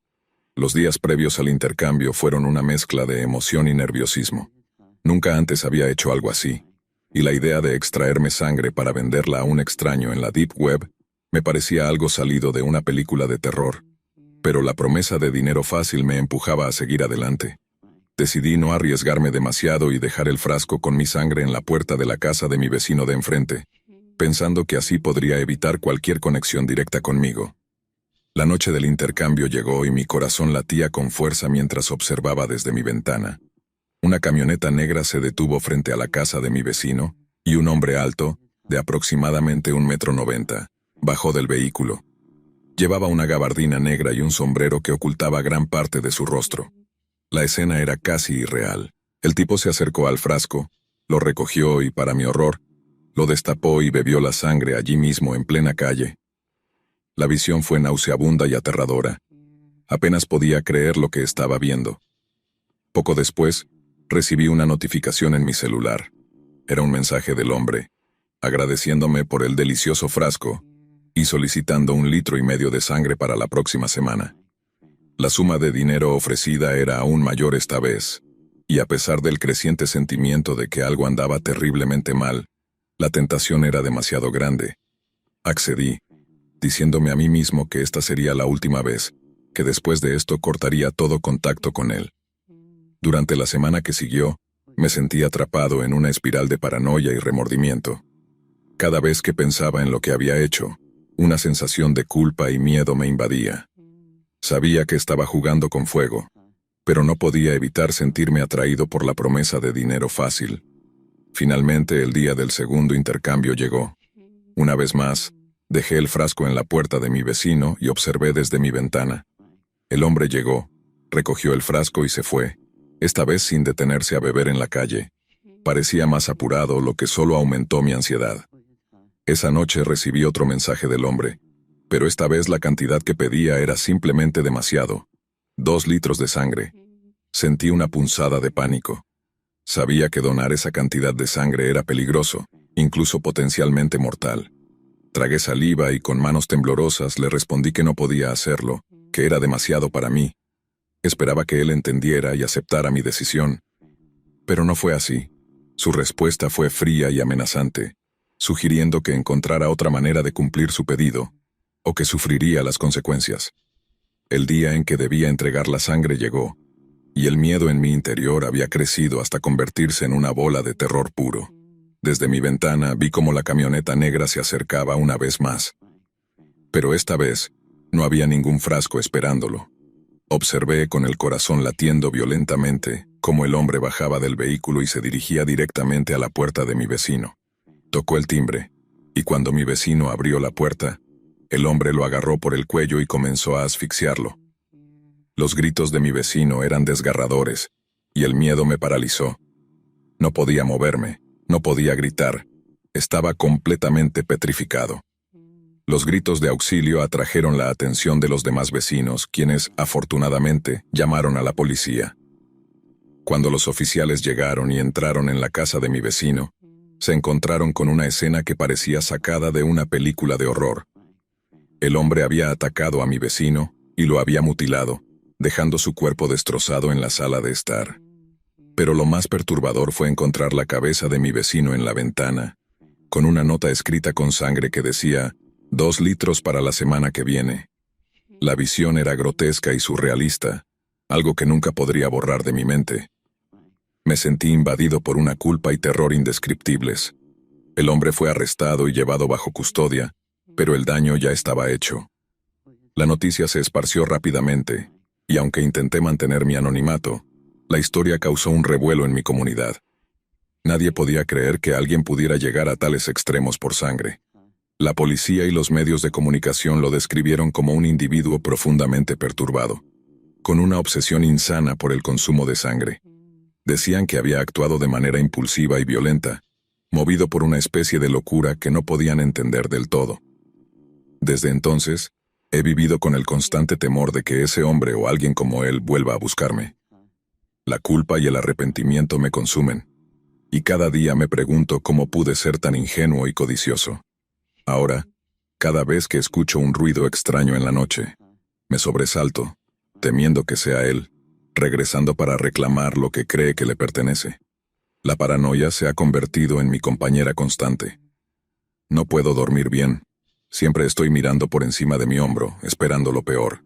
Los días previos al intercambio fueron una mezcla de emoción y nerviosismo. Nunca antes había hecho algo así, y la idea de extraerme sangre para venderla a un extraño en la Deep Web me parecía algo salido de una película de terror. Pero la promesa de dinero fácil me empujaba a seguir adelante. Decidí no arriesgarme demasiado y dejar el frasco con mi sangre en la puerta de la casa de mi vecino de enfrente, pensando que así podría evitar cualquier conexión directa conmigo. La noche del intercambio llegó y mi corazón latía con fuerza mientras observaba desde mi ventana. Una camioneta negra se detuvo frente a la casa de mi vecino, y un hombre alto, de aproximadamente 1,90 m, bajó del vehículo. Llevaba una gabardina negra y un sombrero que ocultaba gran parte de su rostro. La escena era casi irreal. El tipo se acercó al frasco, lo recogió y, para mi horror, lo destapó y bebió la sangre allí mismo en plena calle. La visión fue nauseabunda y aterradora. Apenas podía creer lo que estaba viendo. Poco después, recibí una notificación en mi celular. Era un mensaje del hombre, agradeciéndome por el delicioso frasco y solicitando 1,5 litros de sangre para la próxima semana. La suma de dinero ofrecida era aún mayor esta vez, y a pesar del creciente sentimiento de que algo andaba terriblemente mal, la tentación era demasiado grande. Accedí, diciéndome a mí mismo que esta sería la última vez, que después de esto cortaría todo contacto con él. Durante la semana que siguió, me sentí atrapado en una espiral de paranoia y remordimiento. Cada vez que pensaba en lo que había hecho, una sensación de culpa y miedo me invadía. Sabía que estaba jugando con fuego, pero no podía evitar sentirme atraído por la promesa de dinero fácil. Finalmente, el día del segundo intercambio llegó. Una vez más, dejé el frasco en la puerta de mi vecino y observé desde mi ventana. El hombre llegó, recogió el frasco y se fue, esta vez sin detenerse a beber en la calle. Parecía más apurado, lo que solo aumentó mi ansiedad. Esa noche recibí otro mensaje del hombre, pero esta vez la cantidad que pedía era simplemente demasiado. 2 litros de sangre. Sentí una punzada de pánico. Sabía que donar esa cantidad de sangre era peligroso, incluso potencialmente mortal. Tragué saliva y con manos temblorosas le respondí que no podía hacerlo, que era demasiado para mí. Esperaba que él entendiera y aceptara mi decisión. Pero no fue así. Su respuesta fue fría y amenazante, sugiriendo que encontrara otra manera de cumplir su pedido, o que sufriría las consecuencias. El día en que debía entregar la sangre llegó, y el miedo en mi interior había crecido hasta convertirse en una bola de terror puro. Desde mi ventana vi cómo la camioneta negra se acercaba una vez más. Pero esta vez, no había ningún frasco esperándolo. Observé con el corazón latiendo violentamente cómo el hombre bajaba del vehículo y se dirigía directamente a la puerta de mi vecino. Tocó el timbre, y cuando mi vecino abrió la puerta, el hombre lo agarró por el cuello y comenzó a asfixiarlo. Los gritos de mi vecino eran desgarradores, y el miedo me paralizó. No podía moverme, no podía gritar, estaba completamente petrificado. Los gritos de auxilio atrajeron la atención de los demás vecinos, quienes, afortunadamente, llamaron a la policía. Cuando los oficiales llegaron y entraron en la casa de mi vecino, se encontraron con una escena que parecía sacada de una película de horror. El hombre había atacado a mi vecino y lo había mutilado, dejando su cuerpo destrozado en la sala de estar. Pero lo más perturbador fue encontrar la cabeza de mi vecino en la ventana, con una nota escrita con sangre que decía: 2 litros para la semana que viene. La visión era grotesca y surrealista, algo que nunca podría borrar de mi mente. Me sentí invadido por una culpa y terror indescriptibles. El hombre fue arrestado y llevado bajo custodia, pero el daño ya estaba hecho. La noticia se esparció rápidamente, y aunque intenté mantener mi anonimato, la historia causó un revuelo en mi comunidad. Nadie podía creer que alguien pudiera llegar a tales extremos por sangre. La policía y los medios de comunicación lo describieron como un individuo profundamente perturbado. con una obsesión insana por el consumo de sangre. Decían que había actuado de manera impulsiva y violenta, movido por una especie de locura que no podían entender del todo. Desde entonces, he vivido con el constante temor de que ese hombre o alguien como él vuelva a buscarme. La culpa y el arrepentimiento me consumen, y cada día me pregunto cómo pude ser tan ingenuo y codicioso. Ahora, cada vez que escucho un ruido extraño en la noche, me sobresalto, temiendo que sea él, regresando para reclamar lo que cree que le pertenece. La paranoia se ha convertido en mi compañera constante. No puedo dormir bien. Siempre estoy mirando por encima de mi hombro, esperando lo peor.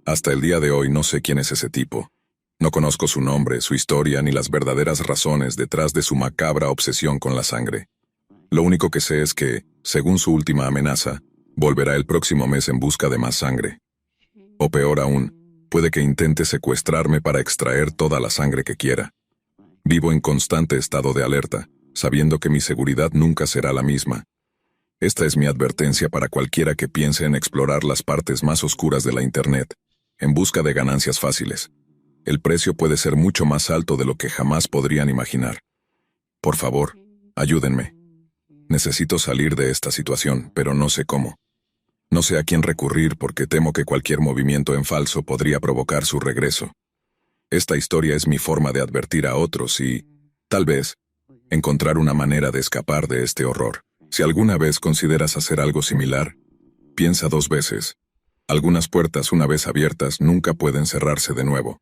Hasta el día de hoy no sé quién es ese tipo. No conozco su nombre, su historia, ni las verdaderas razones detrás de su macabra obsesión con la sangre. Lo único que sé es que, según su última amenaza, volverá el próximo mes en busca de más sangre. O peor aún, puede que intente secuestrarme para extraer toda la sangre que quiera. Vivo en constante estado de alerta, sabiendo que mi seguridad nunca será la misma. Esta es mi advertencia para cualquiera que piense en explorar las partes más oscuras de la Internet, en busca de ganancias fáciles. El precio puede ser mucho más alto de lo que jamás podrían imaginar. Por favor, ayúdenme. Necesito salir de esta situación, pero no sé cómo. No sé a quién recurrir porque temo que cualquier movimiento en falso podría provocar su regreso. Esta historia es mi forma de advertir a otros y, tal vez, encontrar una manera de escapar de este horror. Si alguna vez consideras hacer algo similar, piensa 2 veces. Algunas puertas, una vez abiertas, nunca pueden cerrarse de nuevo.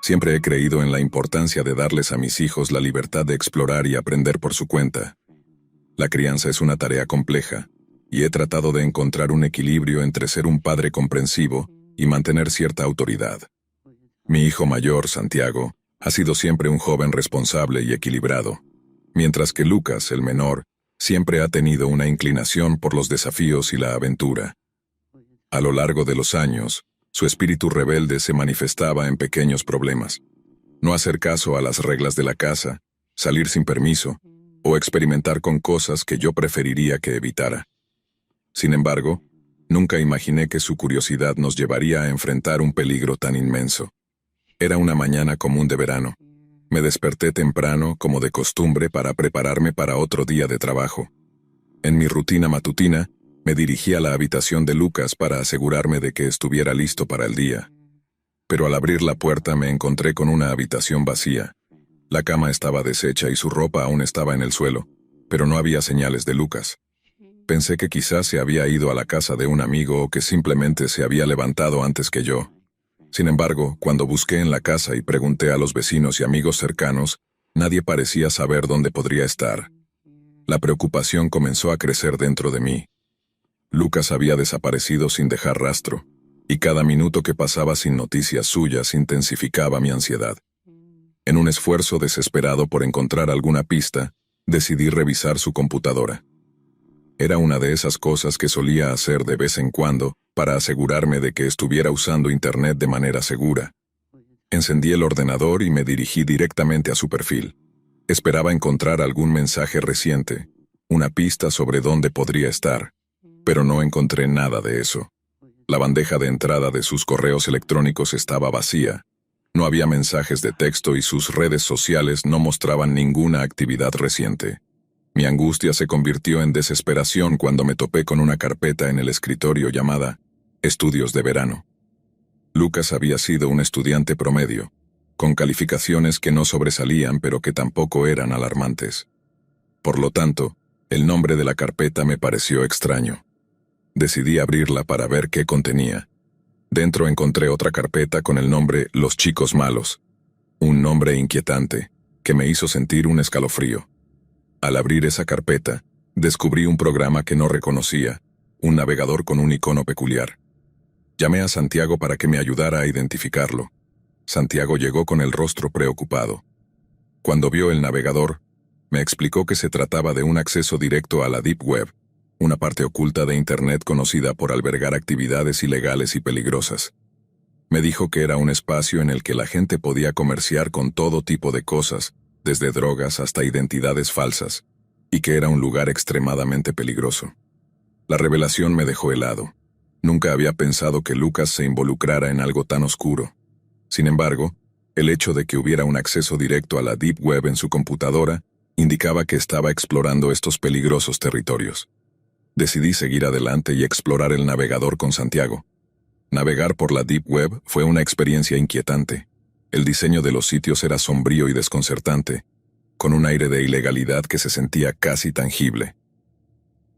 Siempre he creído en la importancia de darles a mis hijos la libertad de explorar y aprender por su cuenta. La crianza es una tarea compleja, y he tratado de encontrar un equilibrio entre ser un padre comprensivo y mantener cierta autoridad. Mi hijo mayor, Santiago, ha sido siempre un joven responsable y equilibrado, mientras que Lucas, el menor, siempre ha tenido una inclinación por los desafíos y la aventura. A lo largo de los años, su espíritu rebelde se manifestaba en pequeños problemas. No hacer caso a las reglas de la casa, salir sin permiso, o experimentar con cosas que yo preferiría que evitara. Sin embargo, nunca imaginé que su curiosidad nos llevaría a enfrentar un peligro tan inmenso. Era una mañana común de verano. Me desperté temprano, como de costumbre, para prepararme para otro día de trabajo. En mi rutina matutina, me dirigí a la habitación de Lucas para asegurarme de que estuviera listo para el día. Pero al abrir la puerta me encontré con una habitación vacía. La cama estaba deshecha y su ropa aún estaba en el suelo, pero no había señales de Lucas. Pensé que quizás se había ido a la casa de un amigo o que simplemente se había levantado antes que yo. Sin embargo, cuando busqué en la casa y pregunté a los vecinos y amigos cercanos, nadie parecía saber dónde podría estar. La preocupación comenzó a crecer dentro de mí. Lucas había desaparecido sin dejar rastro, y cada minuto que pasaba sin noticias suyas intensificaba mi ansiedad. En un esfuerzo desesperado por encontrar alguna pista, decidí revisar su computadora. Era una de esas cosas que solía hacer de vez en cuando para asegurarme de que estuviera usando Internet de manera segura. Encendí el ordenador y me dirigí directamente a su perfil. Esperaba encontrar algún mensaje reciente, una pista sobre dónde podría estar, pero no encontré nada de eso. La bandeja de entrada de sus correos electrónicos estaba vacía. No había mensajes de texto y sus redes sociales no mostraban ninguna actividad reciente. Mi angustia se convirtió en desesperación cuando me topé con una carpeta en el escritorio llamada Estudios de Verano. Lucas había sido un estudiante promedio, con calificaciones que no sobresalían pero que tampoco eran alarmantes. Por lo tanto, el nombre de la carpeta me pareció extraño. Decidí abrirla para ver qué contenía. Dentro encontré otra carpeta con el nombre Los Chicos Malos, un nombre inquietante que me hizo sentir un escalofrío. Al abrir esa carpeta, descubrí un programa que no reconocía, un navegador con un icono peculiar. Llamé a Santiago para que me ayudara a identificarlo. Santiago llegó con el rostro preocupado. Cuando vio el navegador, me explicó que se trataba de un acceso directo a la Deep Web, una parte oculta de Internet conocida por albergar actividades ilegales y peligrosas. Me dijo que era un espacio en el que la gente podía comerciar con todo tipo de cosas, desde drogas hasta identidades falsas, y que era un lugar extremadamente peligroso. La revelación me dejó helado. Nunca había pensado que Lucas se involucrara en algo tan oscuro. Sin embargo, el hecho de que hubiera un acceso directo a la Deep Web en su computadora indicaba que estaba explorando estos peligrosos territorios. Decidí seguir adelante y explorar el navegador con Santiago. Navegar por la Deep Web fue una experiencia inquietante. El diseño de los sitios era sombrío y desconcertante, con un aire de ilegalidad que se sentía casi tangible.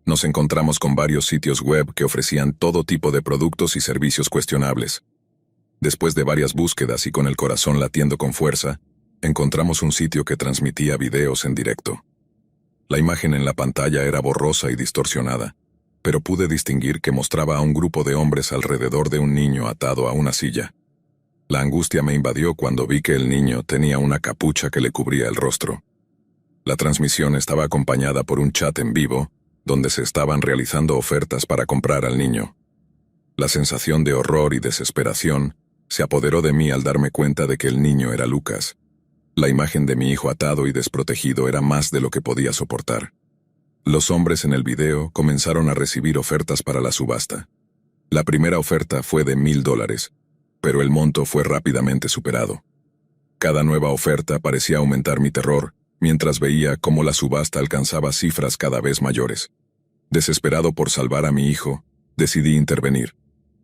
Nos encontramos con varios sitios web que ofrecían todo tipo de productos y servicios cuestionables. Después de varias búsquedas y con el corazón latiendo con fuerza, encontramos un sitio que transmitía videos en directo. La imagen en la pantalla era borrosa y distorsionada, pero pude distinguir que mostraba a un grupo de hombres alrededor de un niño atado a una silla. La angustia me invadió cuando vi que el niño tenía una capucha que le cubría el rostro. La transmisión estaba acompañada por un chat en vivo, donde se estaban realizando ofertas para comprar al niño. La sensación de horror y desesperación se apoderó de mí al darme cuenta de que el niño era Lucas. La imagen de mi hijo atado y desprotegido era más de lo que podía soportar. Los hombres en el video comenzaron a recibir ofertas para la subasta. La primera oferta fue de $1,000, pero el monto fue rápidamente superado. Cada nueva oferta parecía aumentar mi terror, mientras veía cómo la subasta alcanzaba cifras cada vez mayores. Desesperado por salvar a mi hijo, decidí intervenir.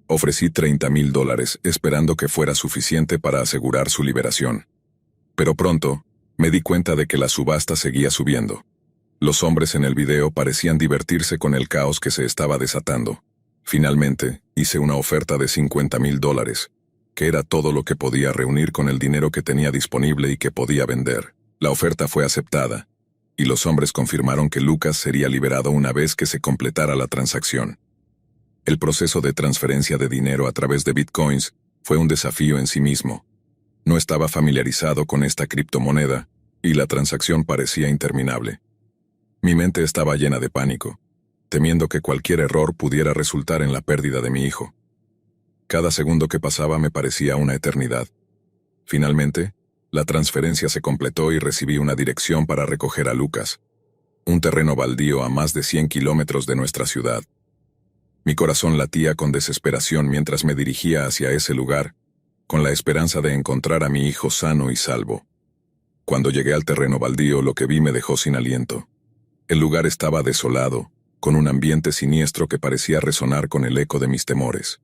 Ofrecí $30,000, esperando que fuera suficiente para asegurar su liberación. Pero pronto, me di cuenta de que la subasta seguía subiendo. Los hombres en el video parecían divertirse con el caos que se estaba desatando. Finalmente, hice una oferta de $50,000, que era todo lo que podía reunir con el dinero que tenía disponible y que podía vender. La oferta fue aceptada, y los hombres confirmaron que Lucas sería liberado una vez que se completara la transacción. El proceso de transferencia de dinero a través de bitcoins fue un desafío en sí mismo. No estaba familiarizado con esta criptomoneda, y la transacción parecía interminable. Mi mente estaba llena de pánico, temiendo que cualquier error pudiera resultar en la pérdida de mi hijo. Cada segundo que pasaba me parecía una eternidad. Finalmente, la transferencia se completó y recibí una dirección para recoger a Lucas. Un terreno baldío a más de 100 kilómetros de nuestra ciudad. Mi corazón latía con desesperación mientras me dirigía hacia ese lugar, con la esperanza de encontrar a mi hijo sano y salvo. Cuando llegué al terreno baldío, lo que vi me dejó sin aliento. El lugar estaba desolado, con un ambiente siniestro que parecía resonar con el eco de mis temores.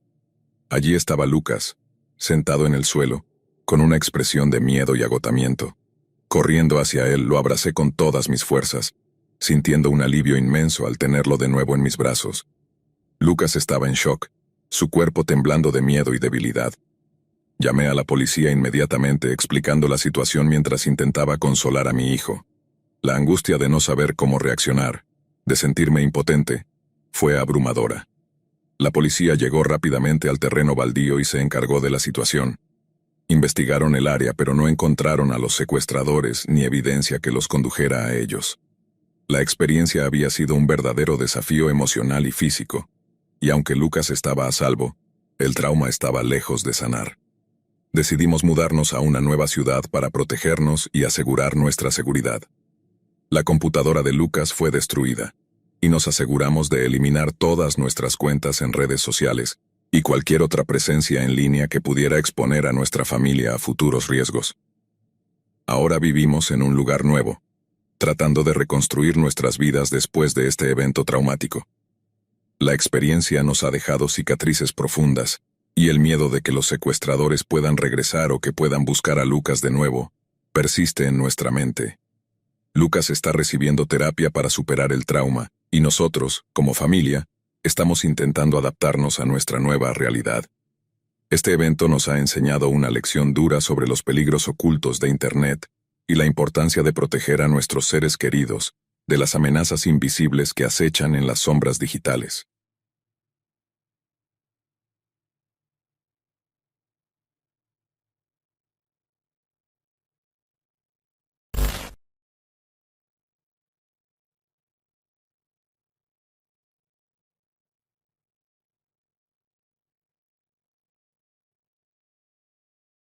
Allí estaba Lucas, sentado en el suelo, con una expresión de miedo y agotamiento. Corriendo hacia él, lo abracé con todas mis fuerzas, sintiendo un alivio inmenso al tenerlo de nuevo en mis brazos. Lucas estaba en shock, su cuerpo temblando de miedo y debilidad. Llamé a la policía inmediatamente explicando la situación mientras intentaba consolar a mi hijo. La angustia de no saber cómo reaccionar, de sentirme impotente, fue abrumadora. La policía llegó rápidamente al terreno baldío y se encargó de la situación. Investigaron el área, pero no encontraron a los secuestradores ni evidencia que los condujera a ellos. La experiencia había sido un verdadero desafío emocional y físico, y aunque Lucas estaba a salvo, el trauma estaba lejos de sanar. Decidimos mudarnos a una nueva ciudad para protegernos y asegurar nuestra seguridad. La computadora de Lucas fue destruida, y nos aseguramos de eliminar todas nuestras cuentas en redes sociales y cualquier otra presencia en línea que pudiera exponer a nuestra familia a futuros riesgos. Ahora vivimos en un lugar nuevo, tratando de reconstruir nuestras vidas después de este evento traumático. La experiencia nos ha dejado cicatrices profundas, y el miedo de que los secuestradores puedan regresar o que puedan buscar a Lucas de nuevo, persiste en nuestra mente. Lucas está recibiendo terapia para superar el trauma, y nosotros, como familia, estamos intentando adaptarnos a nuestra nueva realidad. Este evento nos ha enseñado una lección dura sobre los peligros ocultos de Internet y la importancia de proteger a nuestros seres queridos de las amenazas invisibles que acechan en las sombras digitales.